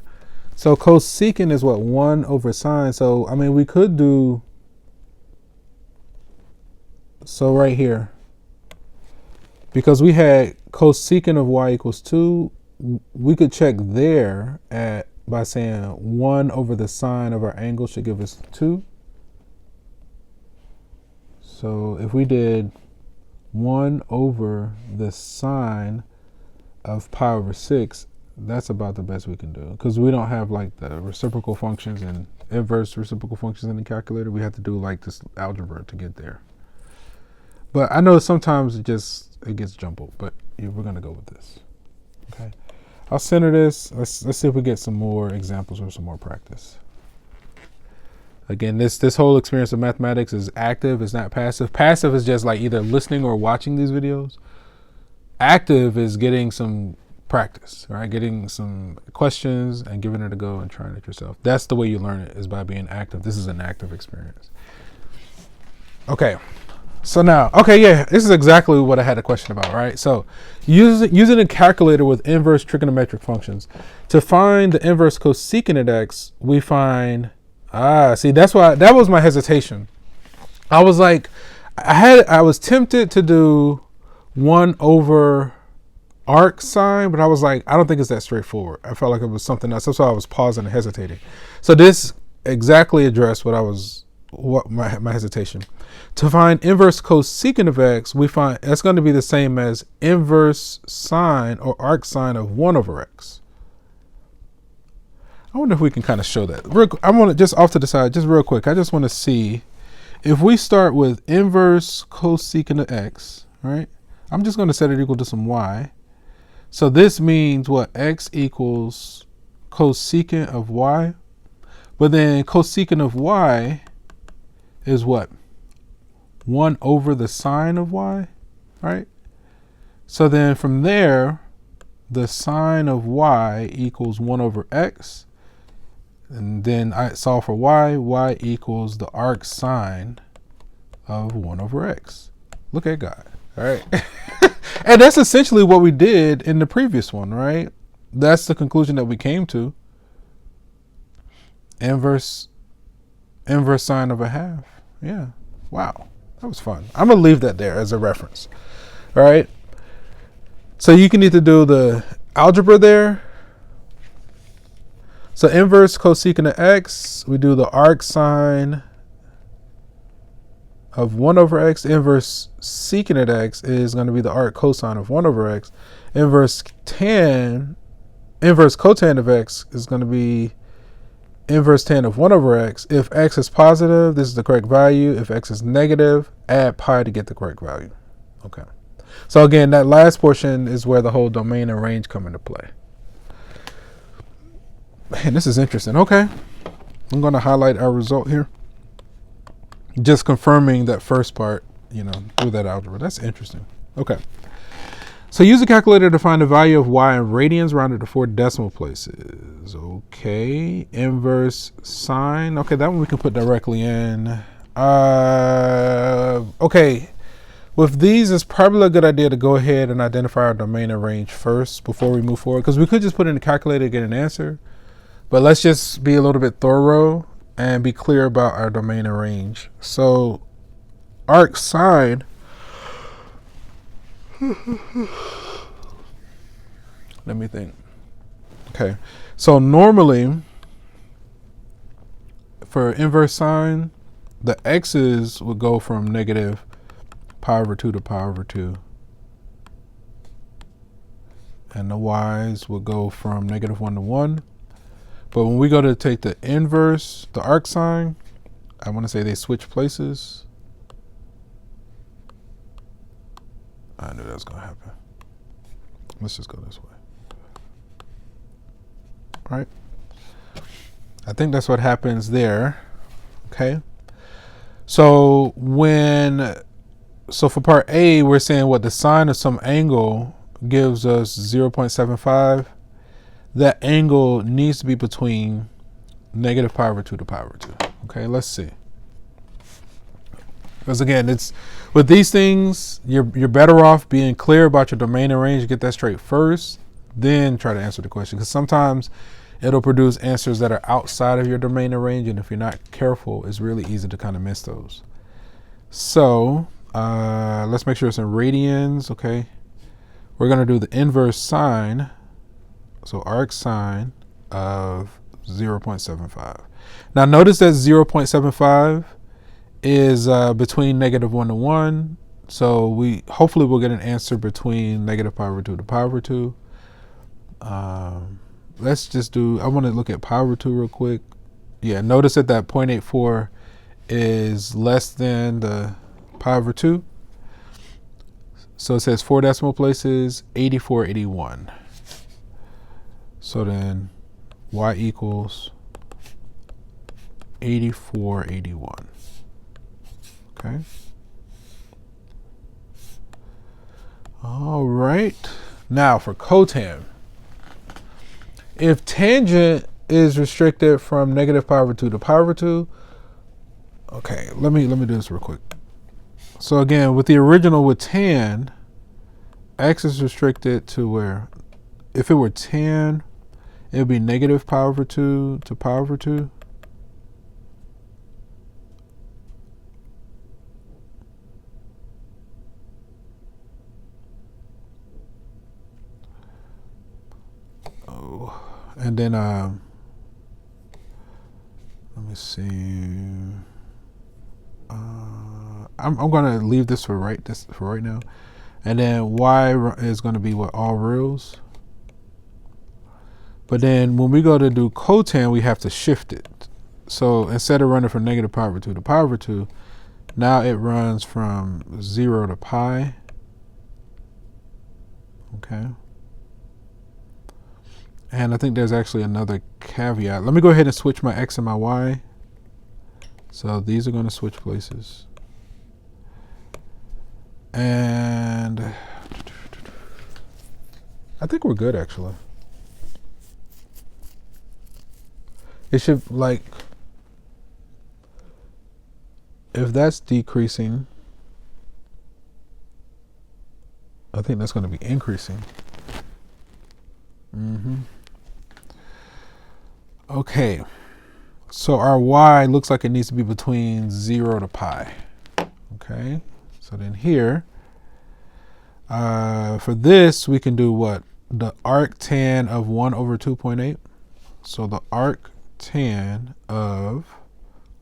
So cosecant is what? 1 over sine. So, I mean, we could do... So right here, because we had cosecant of y equals 2, we could check there by saying 1 over the sine of our angle should give us 2. So if we did 1 over the sine of pi over 6, that's about the best we can do. Because we don't have like the reciprocal functions and inverse reciprocal functions in the calculator. We have to do like this algebra to get there. But I know sometimes it gets jumbled, but we're going to go with this. Okay. I'll center this. Let's see if we get some more examples or some more practice. Again, this whole experience of mathematics is active. It's not passive. Passive is just like either listening or watching these videos. Active is getting some practice, right? Getting some questions and giving it a go and trying it yourself. That's the way you learn it, is by being active. This is an active experience. Okay. So now, okay, yeah, this is exactly what I had a question about, right? So using a calculator with inverse trigonometric functions, to find the inverse cosecant of x, we find, see, that was my hesitation. I was like, I was tempted to do 1 over arcsin, but I was like, I don't think it's that straightforward. I felt like it was something else. That's why I was pausing and hesitating. So this exactly addressed what my hesitation. To find inverse cosecant of x, we find that's going to be the same as inverse sine or arcsin of 1 over x. I wonder if we can kind of show that. I want to just off to the side, just real quick. I just want to see if we start with inverse cosecant of x, right? I'm just going to set it equal to some y. So this means what? X equals cosecant of y. But then cosecant of y is what? 1 over the sine of y, right? So then from there, the sine of y equals 1 over x. And then I solve for y equals the arcsine of 1 over x. Look at God, all right? And that's essentially what we did in the previous one, right? That's the conclusion that we came to. Inverse sine of a half. Yeah, wow. That was fun. I'm going to leave that there as a reference. All right. So you can either do the algebra there. So inverse cosecant of x, we do the arcsine of 1 over x. Inverse secant at x is going to be the arc cosine of 1 over x. Inverse cotan of x is going to be inverse tan of 1 over x. If x is positive, this is the correct value. If x is negative, add pi to get the correct value. Okay. So again, that last portion is where the whole domain and range come into play. Man, this is interesting. Okay. I'm going to highlight our result here. Just confirming that first part, through that algebra. That's interesting. Okay. So use a calculator to find the value of y in radians rounded to 4 decimal places. Okay. Inverse sine. Okay, that one we can put directly in. Okay. With these, it's probably a good idea to go ahead and identify our domain and range first before we move forward, because we could just put in the calculator to get an answer. But let's just be a little bit thorough and be clear about our domain and range. So arcsin, let me think. Okay, so normally for inverse sine, the x's would go from negative pi over 2 to pi over 2. And the y's would go from negative 1 to 1. But when we go to take the inverse, the arcsin, I want to say they switch places. I knew that was going to happen. Let's just go this way. All right. I think that's what happens there. Okay. So for part A, we're saying what the sine of some angle gives us 0.75. That angle needs to be between negative pi over 2 to pi over 2. Okay, let's see. Because again, it's with these things, you're better off being clear about your domain and range. Get that straight first, then try to answer the question. Because sometimes it'll produce answers that are outside of your domain and range, and if you're not careful, it's really easy to kind of miss those. So let's make sure it's in radians. Okay, we're going to do the inverse sine. So arcsin of 0.75. Now notice that 0.75 is between negative 1 to 1. So hopefully we'll get an answer between negative pi over 2 to pi over 2. Let's just I want to look at pi over 2 real quick. Yeah, notice that 0.84 is less than the pi over 2. So it says 4 decimal places, 8481. So then y equals 8481. Okay. All right. Now for cotan. If tangent is restricted from negative pi over 2 to pi over 2, okay, let me do this real quick. So again, with the original with tan, x is restricted to where? If it were tan, it would be negative pi over 2 to pi over 2. Oh, and then let me see. I'm going to leave this for right now, and then y is going to be what, all reals. But then when we go to do cotan, we have to shift it. So instead of running from negative pi over 2 to pi over 2, now it runs from 0 to pi. Okay. And I think there's actually another caveat. Let me go ahead and switch my x and my y. So these are going to switch places. And I think we're good, actually. It should, like, if that's decreasing, I think that's going to be increasing. Okay, so our y looks like it needs to be between 0 to pi. Okay, so then here, for this, we can do what? The arctan of 1 over 2.8. So the arctan of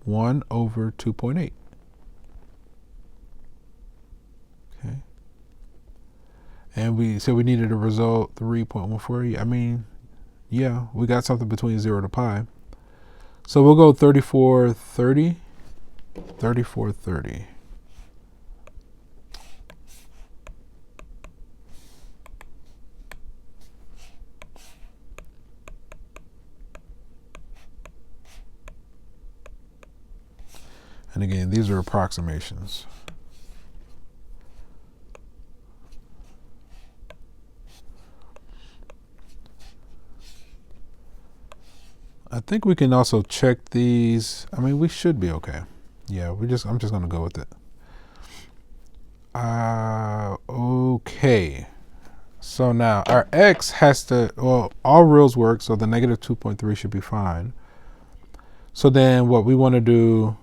1 over 2.8. And we said we needed a result 3.148. I mean, yeah, we got something between 0 to pi. So we'll go 3430. 3430. And again, these are approximations. I think we can also check these. I mean, we should be okay. Yeah, I'm just going to go with it. Okay. So now our x has to, well, all rules work, so the negative 2.3 should be fine. So then what we want to do,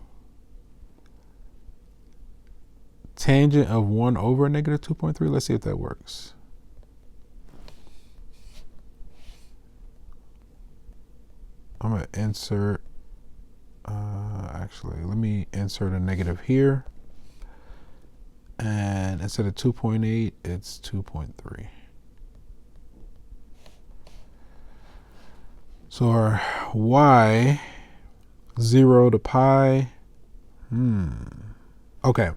tangent of 1 over negative 2.3. Let's see if that works. I'm going to insert, actually, let me insert a negative here. And instead of 2.8, it's 2.3. So our y, 0 to pi. Okay.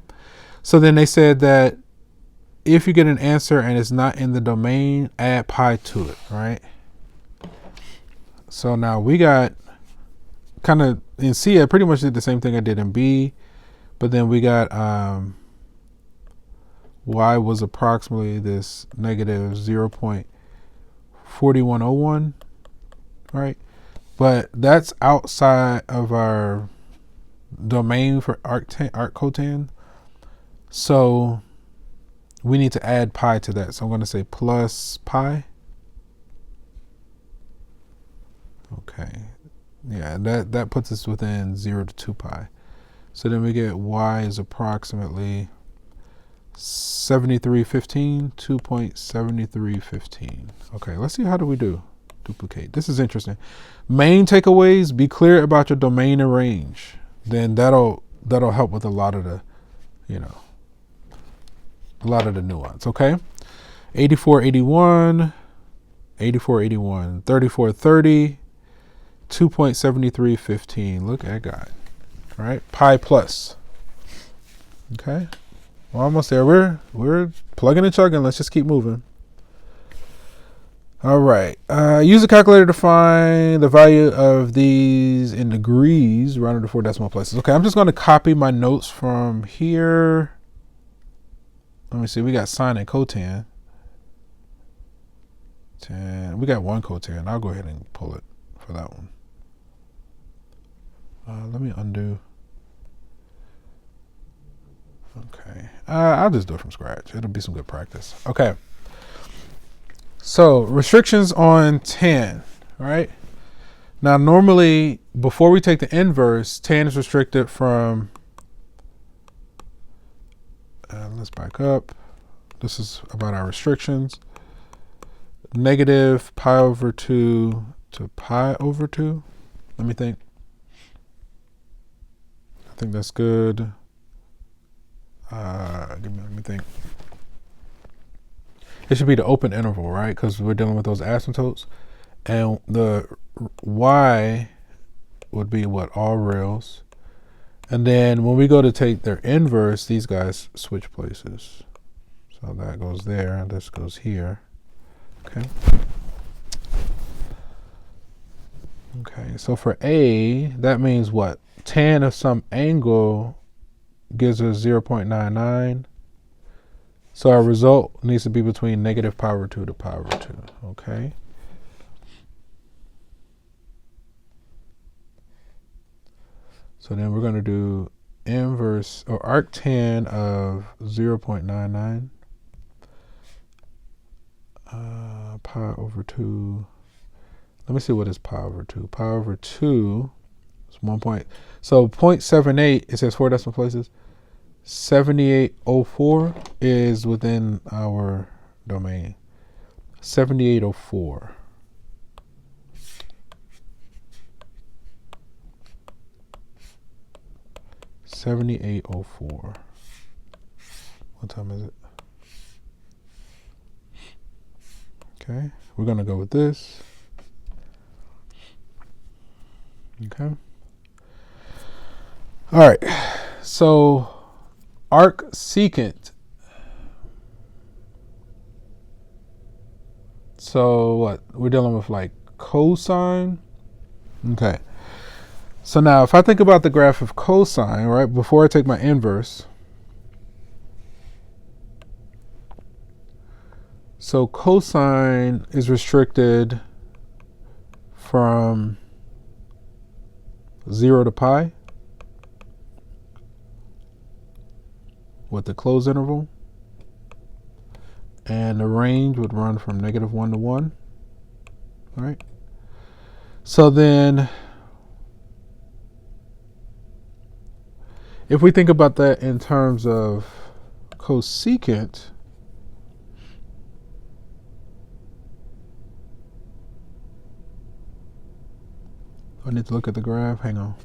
So then they said that if you get an answer and it's not in the domain, add pi to it, right? So now we got kind of in C, I pretty much did the same thing I did in B, but then we got y was approximately this negative 0.4101, right? But that's outside of our domain for arctan. So we need to add pi to that. So I'm going to say plus pi. Okay. Yeah, that puts us within 0 to 2 pi. So then we get y is approximately 7315, 2.7315. Okay, let's see how do we do. Duplicate. This is interesting. Main takeaways, be clear about your domain and range. Then that'll help with a lot of the, a lot of the nuance, okay? 8481, 8481, 3430, 2.7315. Look at God. All right, pi plus. Okay, we're almost there. We're plugging and chugging. Let's just keep moving. All right, use a calculator to find the value of these in degrees, rounded to 4 decimal places. Okay, I'm just going to copy my notes from here. Let me see. We got sine and cotan. We got one cotan. I'll go ahead and pull it for that one. Let me undo. Okay, I'll just do it from scratch. It'll be some good practice. Okay. So restrictions on tan, right? Now normally before we take the inverse, tan is restricted from, let's back up. This is about our restrictions. Negative pi over 2 to pi over 2. Let me think. I think that's good. Let me think. It should be the open interval, right? Because we're dealing with those asymptotes. And the y would be what? All reals. And then when we go to take their inverse, these guys switch places. So that goes there, and this goes here. Okay. Okay, so for A, that means what? Tan of some angle gives us 0.99. So our result needs to be between negative pi over 2 to pi over 2, okay? So then we're going to do inverse or arctan of 0.99 pi over 2. Let me see what is pi over 2. Pi over 2 is 1 point. So 0.78, it says 4 decimal places. 7804 is within our domain. 7804. What time is it? Okay, we're going to go with this. Okay. All right, so arcsecant. So what? We're dealing with like cosine. Okay. So now if I think about the graph of cosine, right, before I take my inverse. So cosine is restricted from 0 to pi with the closed interval. And the range would run from -1 to 1. All right. So then if we think about that in terms of cosecant, I need to look at the graph. Hang on.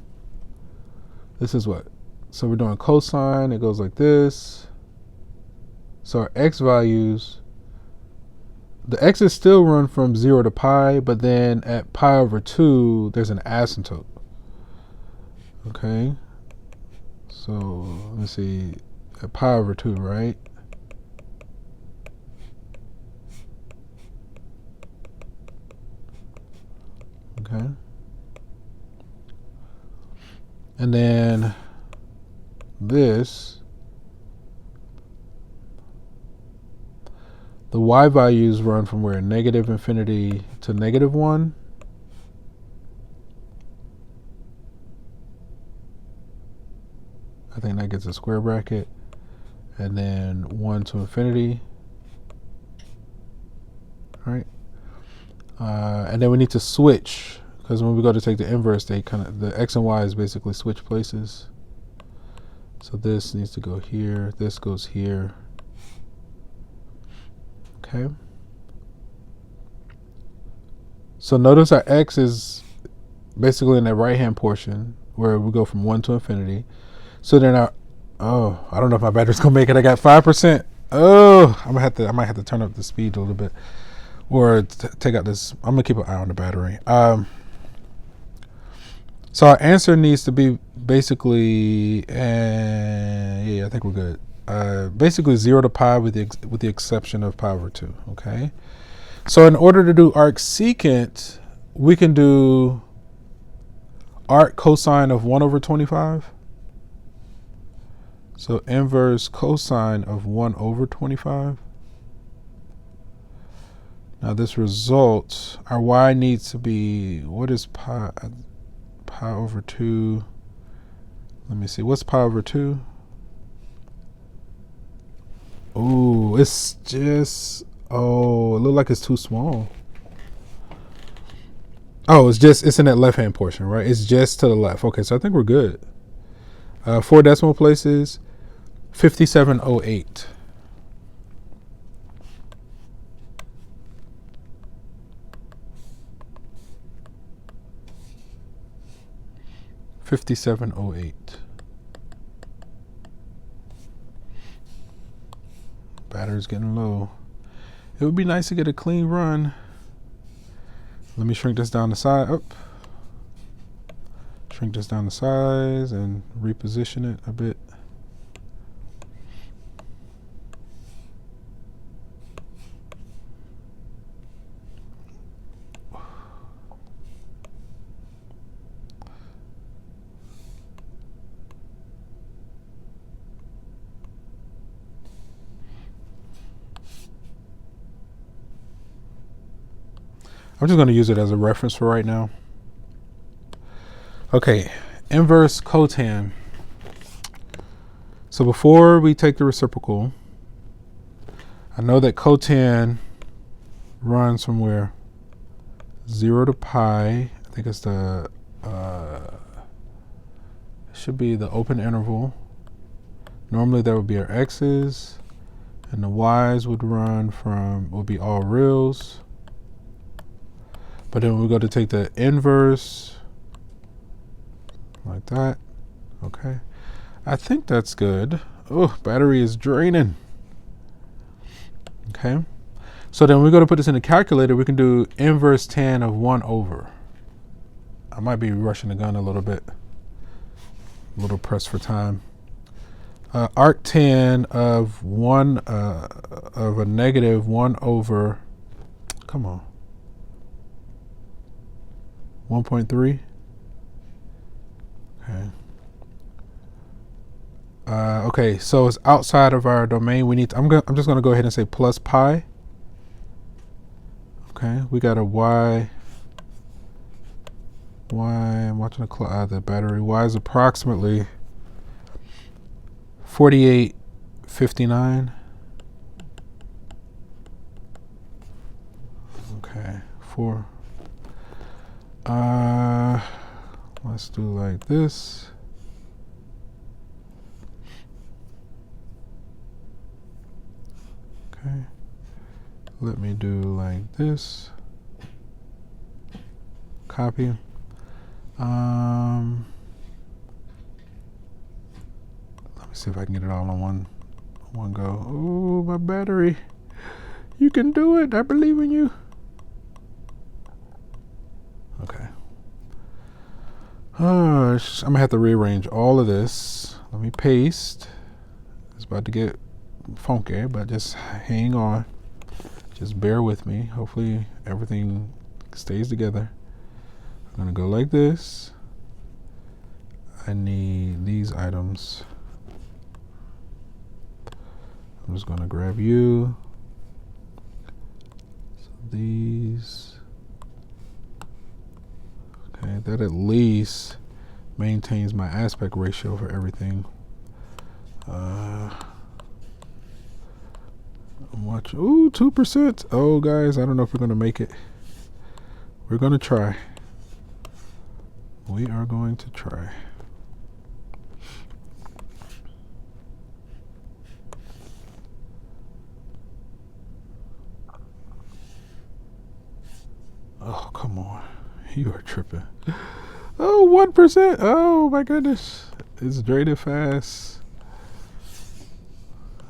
This is what? So we're doing cosine. It goes like this. So our x values, the x's still run from 0 to pi, but then at pi over 2, there's an asymptote. Okay. So let me see. At pi over 2, right? Okay. And then this, the y values run from where? -infinity to -1. I think that gets a square bracket. And then 1 to infinity. All right. And then we need to switch, because when we go to take the inverse, they the x and y is basically switch places. So this needs to go here. This goes here. Okay. So notice our x is basically in the right-hand portion where we go from 1 to infinity. So then I don't know if my battery's gonna make it. I got 5%. Oh, I might have to turn up the speed a little bit, or take out this. I'm gonna keep an eye on the battery. So our answer needs to be basically, yeah, I think we're good. Basically 0 to pi with the exception of pi over 2. Okay. So in order to do arcsecant, we can do arc cosine of 1 over 25. So inverse cosine of 1 over 25. Now this result, our y needs to be, what is pi over 2? Let me see, what's pi over 2? Oh, it's just, oh, it looks like it's too small. Oh, it's in that left-hand portion, right? It's just to the left. Okay, so I think we're good. 4 decimal places, 5708. Battery's getting low. It would be nice to get a clean run. Let me shrink this down to size. Shrink this down to size and reposition it a bit. I'm just going to use it as a reference for right now. Okay, inverse cotan. So before we take the reciprocal, I know that cotan runs from where? 0 to pi. I think it's the, should be the open interval. Normally that would be our x's, and the y's would be all reals. But then we go to take the inverse, like that. Okay. I think that's good. Oh, battery is draining. Okay. So then we're going to put this in the calculator. We can do inverse tan of 1 over. I might be rushing the gun a little bit. A little pressed for time. Arctan of 1 of a negative 1 over, come on, 1.3. Okay. Okay, so it's outside of our domain. We need to, I'm just going to go ahead and say plus pi. Okay, we got a y. I'm watching the battery. Y is approximately 4859. Okay, 4. Let's do like this. Okay. Let me do like this. Copy. Let me see if I can get it all on one go. Oh, my battery. You can do it. I believe in you. Okay. I'm gonna have to rearrange all of this. Let me paste. It's about to get funky, but just hang on. Just bear with me. Hopefully everything stays together. I'm gonna go like this. I need these items. I'm just gonna grab you. So these. Okay, that at least maintains my aspect ratio for everything. I'm watching. Ooh, 2%. Oh, guys, I don't know if we're gonna make it. We're gonna try. We are going to try. Oh, come on. You are tripping. Oh, 1%. Oh, my goodness. It's draining fast.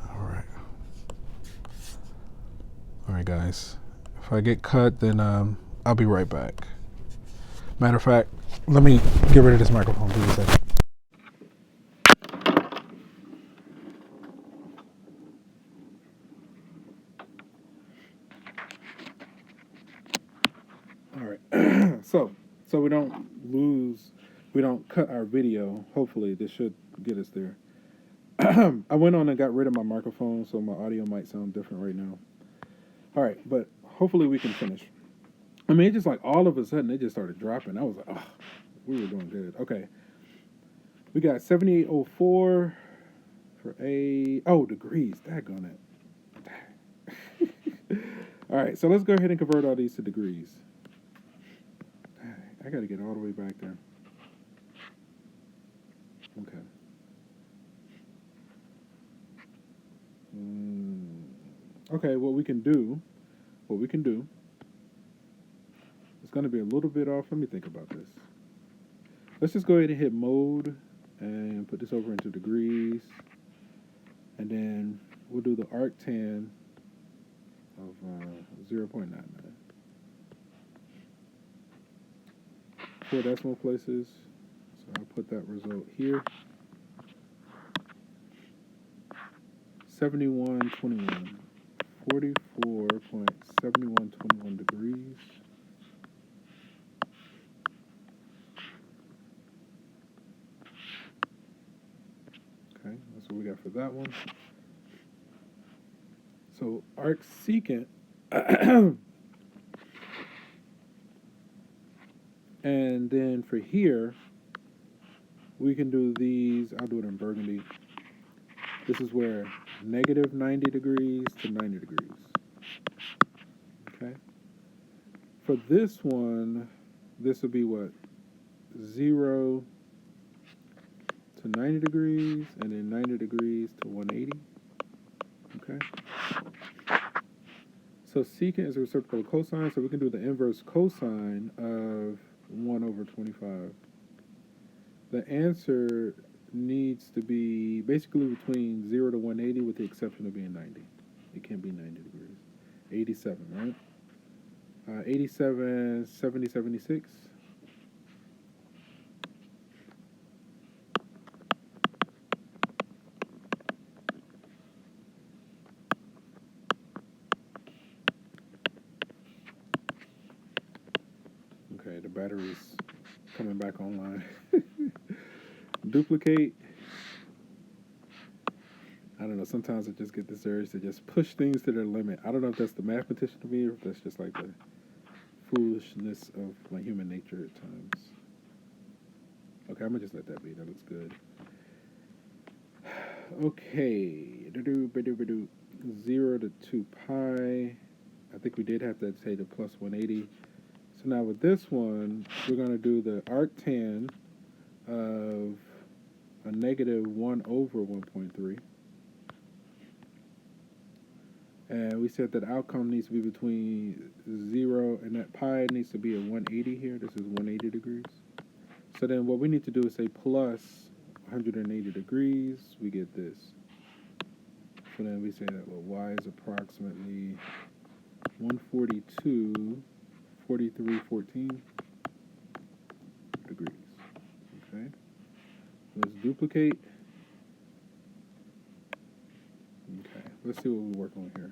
All right. All right, guys. If I get cut, then I'll be right back. Matter of fact, let me get rid of this microphone. Give me a second. All right. So we don't cut our video. Hopefully, this should get us there. I went on and got rid of my microphone, so my audio might sound different right now. All right, but hopefully we can finish. I mean, it just like all of a sudden it just started dropping. I was like, oh, we were doing good. Okay. We got 7804 for degrees. Daggone it. All right, so let's go ahead and convert all these to degrees. I got to get all the way back there. Okay. Okay, what we can do, it's going to be a little bit off. Let me think about this. Let's just go ahead and hit mode and put this over into degrees. And then we'll do the arctan of 0.99. 4 decimal places. So I'll put that result here. 7121. 44.7121 degrees. Okay, that's what we got for that one. So arcsecant, and then for here, we can do these. I'll do it in burgundy. This is where negative 90 degrees to 90 degrees. Okay. For this one, this will be what? 0 to 90 degrees, and then 90 degrees to 180. Okay. So secant is a reciprocal of cosine, so we can do the inverse cosine of 1 over 25. The answer needs to be basically between 0 to 180 with the exception of being 90. It can't be 90 degrees. 87, right? 87, 70, 76. Okay, the battery's coming back online. Duplicate. I don't know. Sometimes I just get this urge to just push things to their limit. I don't know if that's the mathematician to me or if that's just like the foolishness of my human nature at times. Okay, I'm gonna just let that be. That looks good. Okay, 0 to 2 pi. I think we did have to say the plus 180. So now with this one, we're gonna do the arctan of a negative 1 over 1.3. And we said that the outcome needs to be between 0 and that pi needs to be at 180 here. This is 180 degrees. So then what we need to do is say plus 180 degrees. We get this. So then we say that y is approximately 142, 43, 14 degrees. Okay. Let's duplicate. Okay. Let's see what we're working with here.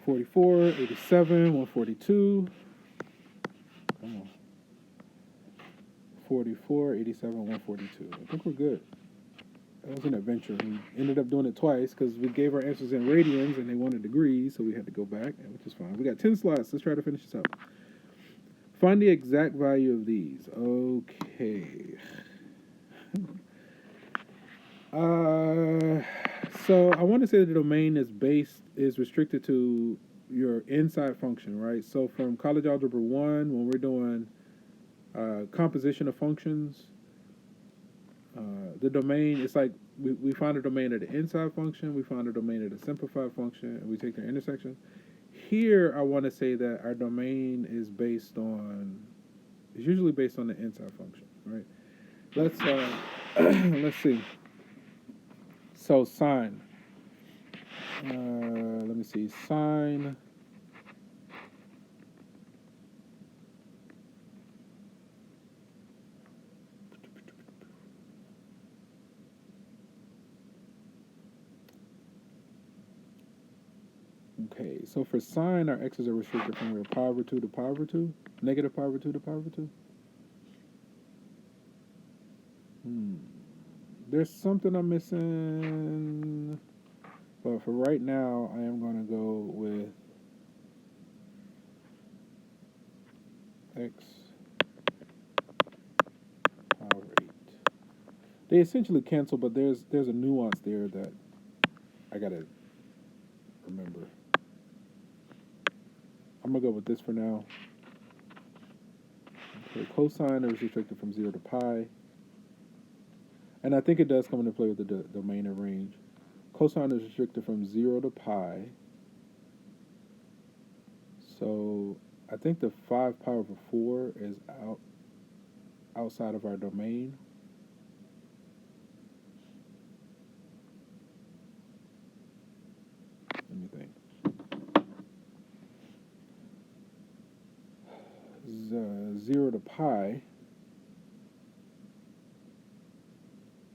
44, 87, 142. Come on. 44, 87, 142. I think we're good. That was an adventure. We ended up doing it twice because we gave our answers in radians and they wanted degrees, so we had to go back, which is fine. We got 10 slots. Let's try to finish this up. Find the exact value of these. Okay. So I want to say the domain is restricted to your inside function, right? So from college algebra 1, when we're doing composition of functions, the domain, it's like we find a domain of the inside function, we find a domain of the simplified function, and we take their intersection. Here, I want to say that our domain is usually based on the inside function, right? Let's let's see. So sine. Let me see. Sine. Okay, so for sine, our x's are restricted from pi over 2 to pi over 2, negative pi over 2 to pi over 2. There's something I'm missing, but for right now, I am going to go with x power 8. They essentially cancel, but there's a nuance there that I got to remember. I'm going to go with this for now. Okay, cosine is restricted from 0 to pi. And I think it does come into play with the domain and range. Cosine is restricted from 0 to pi. So I think the 5 pi over 4 is outside of our domain. Let me think. 0 to pi.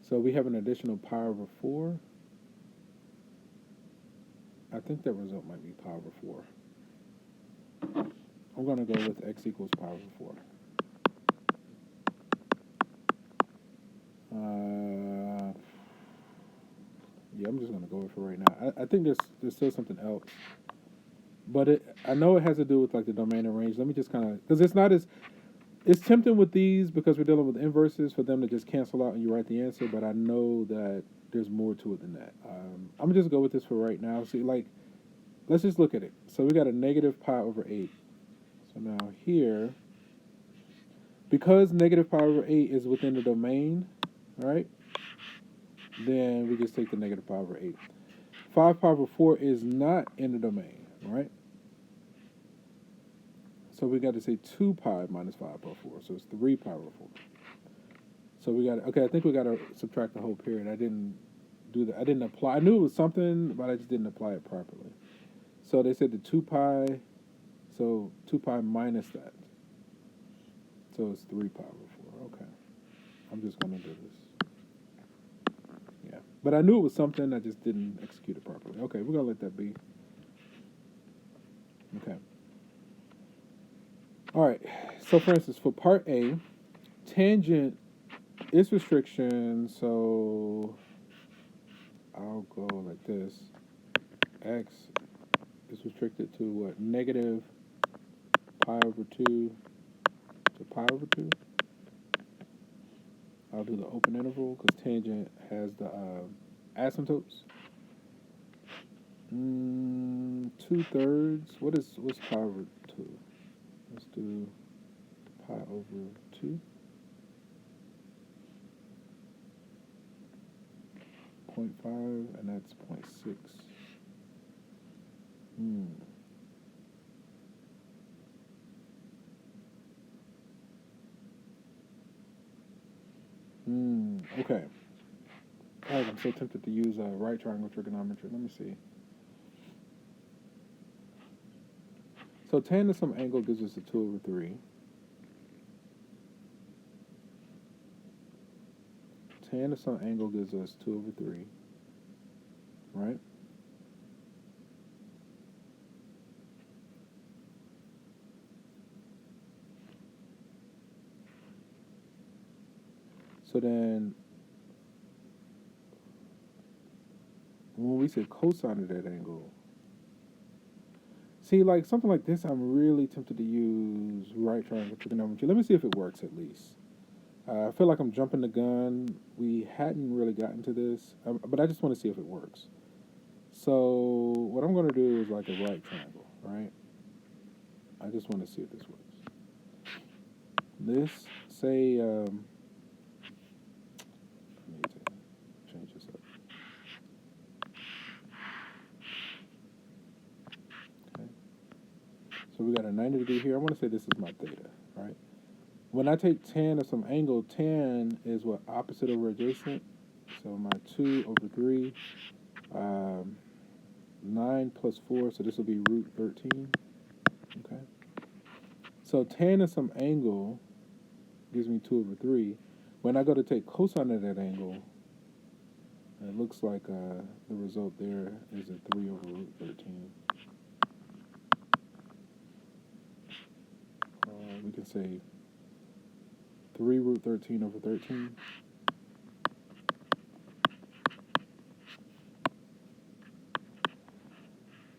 So we have an additional pi over 4. I think that result might be pi over 4. I'm going to go with x equals pi over 4. Yeah, I'm just going to go with it for right now. I think there's still something else. But I know it has to do with like the domain and range. Let me just kind of, because it's tempting with these because we're dealing with inverses for them to just cancel out and you write the answer, but I know that there's more to it than that. I'm going to just go with this for right now. See, like, let's just look at it. So we got a negative pi over 8. So now here, because negative pi over 8 is within the domain, right, then we just take the negative pi over 8. 5 pi over 4 is not in the domain, right? So we got to say 2 pi minus 5 pi over 4. So it's 3 pi over 4. So we got to, okay, I think we got to subtract the whole period. I didn't do that. I didn't apply. I knew it was something, but I just didn't apply it properly. So they said the 2 pi, so 2 pi minus that. So it's 3 pi over 4. Okay. I'm just going to do this. Yeah. But I knew it was something, I just didn't execute it properly. Okay, we're going to let that be. Okay. All right. So for instance, for part A, tangent is restriction, so I'll go like this. X is restricted to what? Negative pi over 2 to pi over 2. I'll do the open interval because tangent has the asymptotes. 2/3. What's pi over 2? Let's do pi over 2. 0.5, and that's 0.6. Okay. All right, I'm so tempted to use right triangle trigonometry. Let me see. So tan of some angle gives us a 2 over 3. Tan of some angle gives us 2 over 3. Right? So then, when we say cosine of that angle, see, like something like this, I'm really tempted to use right triangle trigonometry. Let me see if it works at least. I feel like I'm jumping the gun. We hadn't really gotten to this, but I just want to see if it works. So what I'm going to do is like a right triangle, right? I just want to see if this works. This, say, I need to change this up. Okay. So we got a 90 degree here. I want to say this is my theta, right? When I take tan of some angle, tan is what? Opposite over adjacent. So my 2 over 3, 9 plus 4, so this will be root 13. Okay. So tan of some angle gives me 2 over 3. When I go to take cosine of that angle, it looks like the result there is a 3 over root 13. We can say 3 root 13 over 13.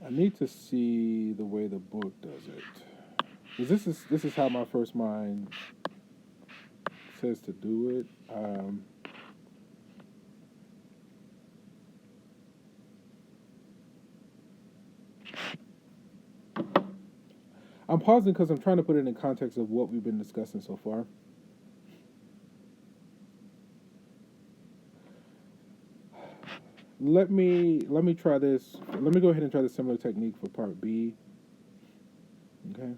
I need to see the way the book does it. Because this is how my first mind says to do it. I'm pausing because I'm trying to put it in context of what we've been discussing so far. Let me try this. Let me go ahead and try the similar technique for part B. Okay.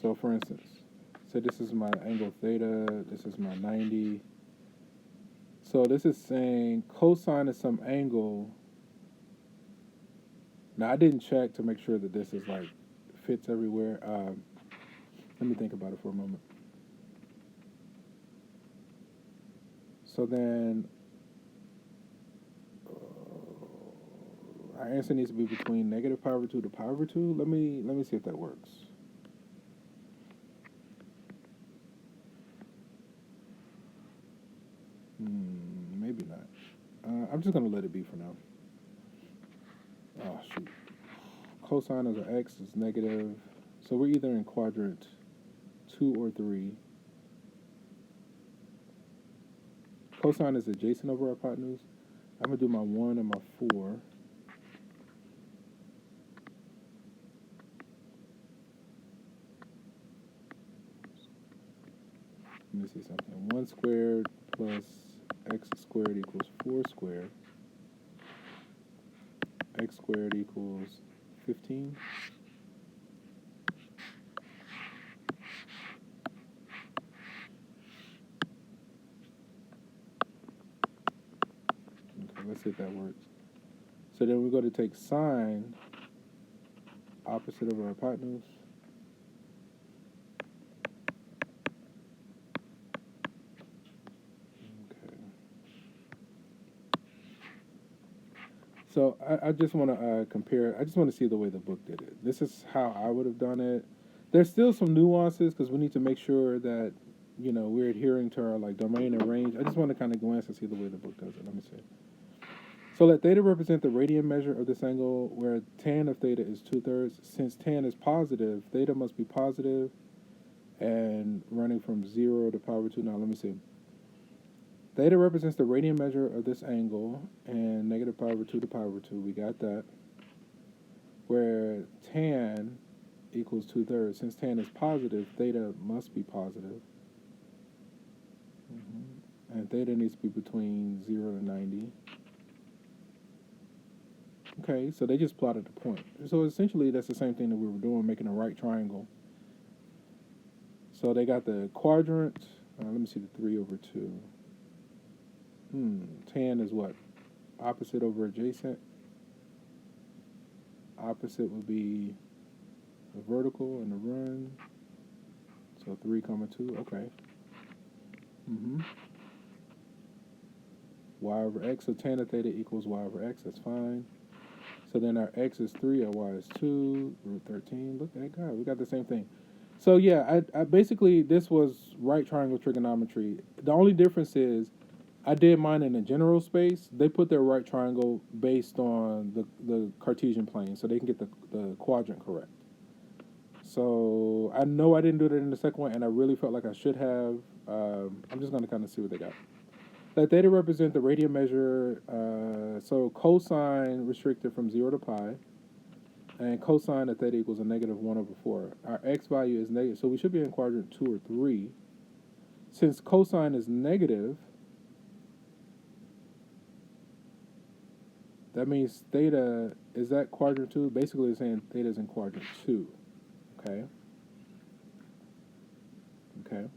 So for instance, say this is my angle theta, this is my 90. So this is saying cosine of some angle. Now I didn't check to make sure that this is like fits everywhere. Let me think about it for a moment. So then our answer needs to be between negative pi over 2 to pi over 2. Let me see if that works. Maybe not. I'm just going to let it be for now. Oh, shoot. Cosine of the x is negative. So we're either in quadrant 2 or 3. Cosine is adjacent over hypotenuse. I'm going to do my 1 and my 4. Let me see something. 1 squared plus x squared equals 4 squared. X squared equals 15. opposite, that works. So then we go to take sine, opposite of our hypotenuse. Okay. So I just want to compare. I just want to see the way the book did it. This is how I would have done it. There's still some nuances because we need to make sure that, you know, we're adhering to our like domain and range. I just want to kind of glance and see the way the book does it. Let me see. So let theta represent the radian measure of this angle, where tan of theta is 2/3. Since tan is positive, theta must be positive, and running from 0 to pi over 2. Now let me see. Theta represents the radian measure of this angle, and negative pi over 2 to pi over 2. We got that. Where tan equals 2/3. Since tan is positive, theta must be positive. And theta needs to be between 0 and 90. Okay, so they just plotted the point. So essentially, that's the same thing that we were doing, making a right triangle. So they got the quadrant. Let me see the 3 over 2. Tan is what? Opposite over adjacent. Opposite would be the vertical and the run. So 3, 2. Okay. Y over x. So tan of theta equals y over x. That's fine. So then our x is 3, our y is 2, root 13. Look at God, we got the same thing. So yeah, I basically, this was right triangle trigonometry. The only difference is I did mine in a general space. They put their right triangle based on the Cartesian plane, so they can get the quadrant correct. So I know I didn't do that in the second one, and I really felt like I should have. I'm just going to kind of see what they got. Let theta represent the radian measure. So cosine restricted from 0 to pi, and cosine of theta equals a negative 1 over 4. Our x value is negative, so we should be in quadrant 2 or 3. Since cosine is negative, that means theta is at quadrant 2. Basically, it's saying theta is in quadrant 2. Okay. Okay.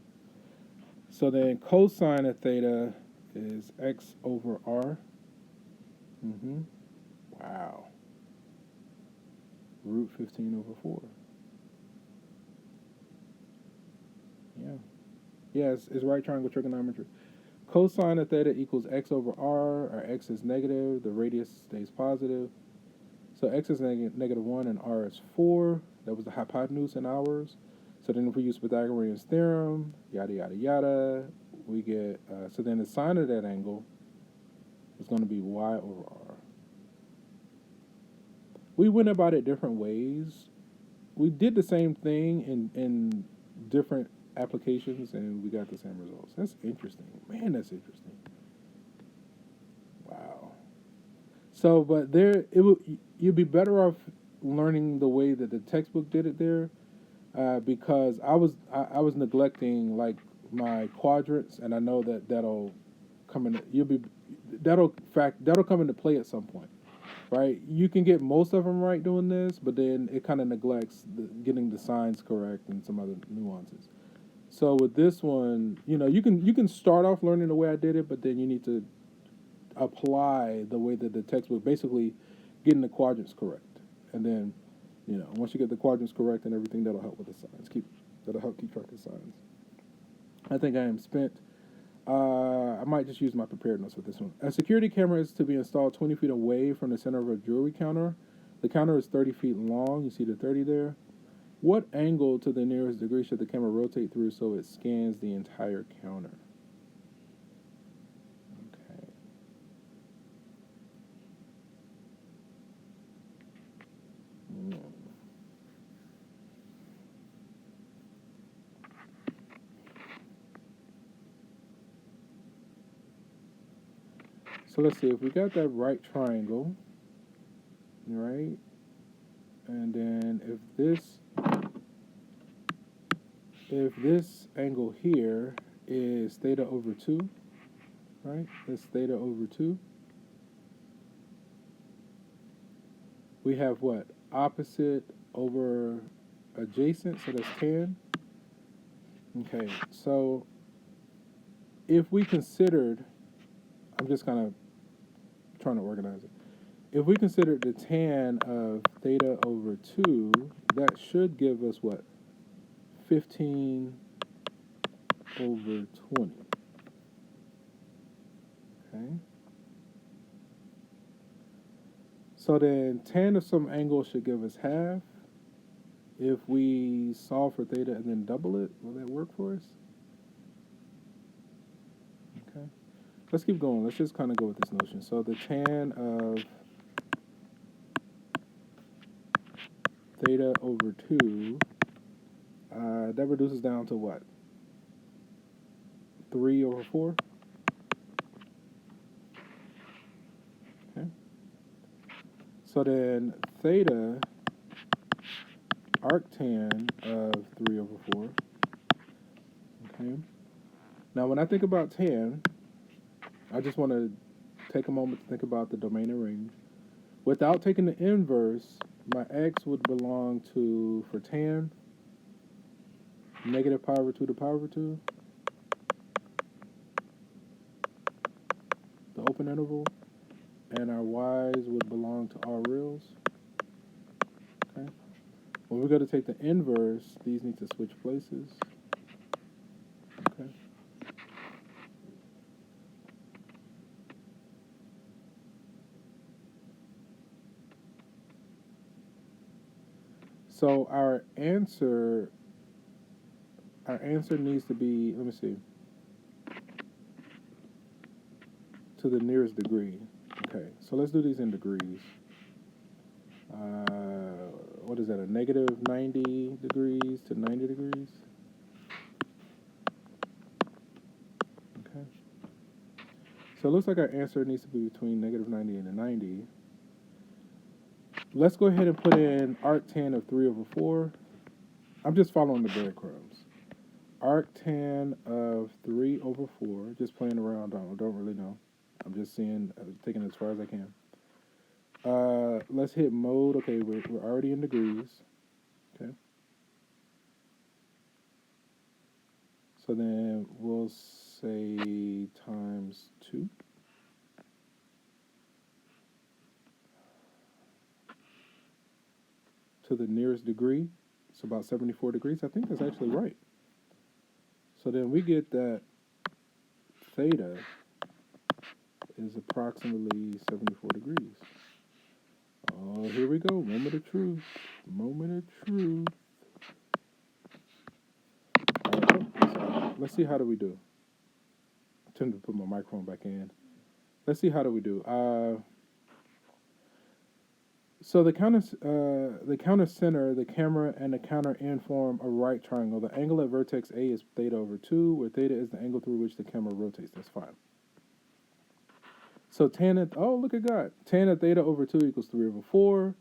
So then cosine of theta is x over r. Wow. Root 15 over 4. Yeah. Yeah, it's right triangle trigonometry. Cosine of theta equals x over r. Our x is negative. The radius stays positive. So x is negative 1 and r is 4. That was the hypotenuse in ours. So then if we use Pythagorean's theorem, yada, yada, yada, we get, so then the sine of that angle is going to be y over r. We went about it different ways. We did the same thing in different applications, and we got the same results. That's interesting. Man, that's interesting. Wow. So, but you'd be better off learning the way that the textbook did it there, because I was neglecting like my quadrants, and I know that'll come in. That'll come into play at some point, right? You can get most of them right doing this, but then it kind of neglects getting the signs correct and some other nuances. So with this one, you know, you can start off learning the way I did it, but then you need to apply the way that the textbook, basically getting the quadrants correct, and then, you know, once you get the quadrants correct and everything, that'll help with the signs. That'll help keep track of signs. I think I am spent. I might just use my prepared notes for this one. A security camera is to be installed 20 feet away from the center of a jewelry counter. The counter is 30 feet long. You see the 30 there. What angle to the nearest degree should the camera rotate through so it scans the entire counter? Okay. So let's see, if we got that right triangle, right? And then if this angle here is theta over 2, right? That's theta over 2. We have what? Opposite over adjacent, so that's tan. Okay, so if we considered, I'm just kind of trying to organize it. If we consider the tan of theta over 2, that should give us what? 15 over 20. Okay. So then tan of some angle should give us half. If we solve for theta and then double it, will that work for us? Okay. Let's keep going. Let's just kind of go with this notion. So the tan of theta over 2, that reduces down to what? 3 over 4? Okay. So then theta arctan of 3 over 4. Okay. Now when I think about tan, I just want to take a moment to think about the domain and range. Without taking the inverse, my x would belong to, for tan, negative pi over 2 to pi over 2, the open interval, and our y's would belong to all reals. Okay. When we go to take the inverse, these need to switch places. Okay. So our answer needs to be, let me see, to the nearest degree. Okay, so let's do these in degrees. What is that, a negative 90 degrees to 90 degrees? Okay. So it looks like our answer needs to be between negative 90 and a 90. Let's go ahead and put in arctan of 3 over 4. I'm just following the breadcrumbs. Arctan of 3 over 4, just playing around, don't really know. I'm just seeing, taking it as far as I can. Let's hit mode. Okay, we're already in degrees. Okay. So then we'll say times 2. To the nearest degree. It's about 74 degrees. I think that's actually right. So then we get that theta is approximately 74 degrees. Oh, here we go. Moment of truth. Moment of truth. All right. So let's see, how do we do? I tend to put my microphone back in. Let's see, how do we do? So the counter center, the camera, and the counter end form a right triangle. The angle at vertex A is theta over 2, where theta is the angle through which the camera rotates. That's fine. So tan at, oh, look at God. Tan of theta over 2 equals 3 over 4.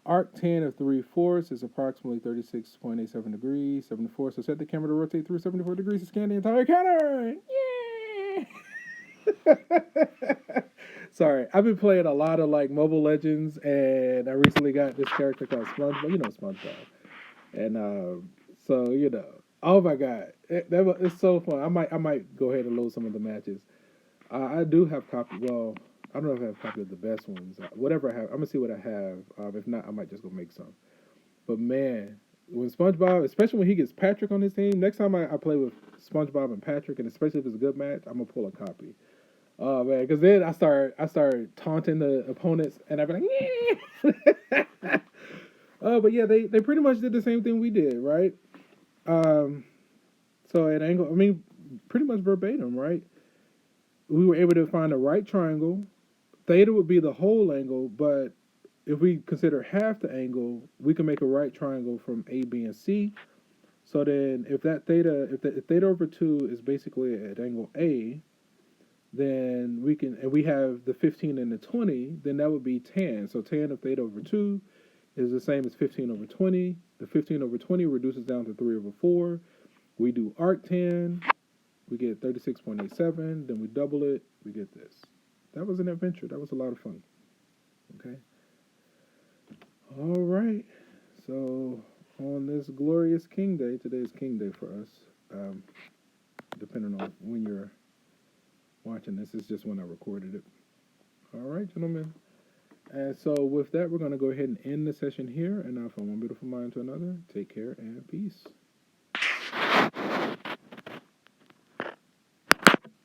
Arctan of 3/4 is approximately 36.87 degrees, 74. So set the camera to rotate through 74 degrees to scan the entire counter. Yeah! Sorry, I've been playing a lot of like Mobile Legends, and I recently got this character called SpongeBob. You know SpongeBob, and so oh my God, it's so fun. I might go ahead and load some of the matches. I do have copy. Well, I don't know if I have copy of the best ones. Whatever I have, I'm gonna see what I have. If not, I might just go make some. But man, when SpongeBob, especially when he gets Patrick on his team, next time I play with SpongeBob and Patrick, and especially if it's a good match, I'm gonna pull a copy. Oh man, because then I start taunting the opponents, and I'd be like, yeah. But yeah, they pretty much did the same thing we did, right? So at angle, I mean, pretty much verbatim, right? We were able to find a right triangle. Theta would be the whole angle, but if we consider half the angle, we can make a right triangle from A, B, and C. So then, if theta over 2 is basically at angle A, then we have the 15 and the 20, then that would be tan. So tan of theta over 2 is the same as 15 over 20. The 15 over 20 reduces down to 3 over 4. We do arctan, we get 36.87, then we double it, we get this. That was an adventure. That was a lot of fun. Okay. All right. So on this glorious King Day, today is King Day for us. Depending on when you're watching this, it's just when I recorded it. All right, gentlemen. And so with that, we're going to go ahead and end the session here. And now from one beautiful mind to another, take care and peace.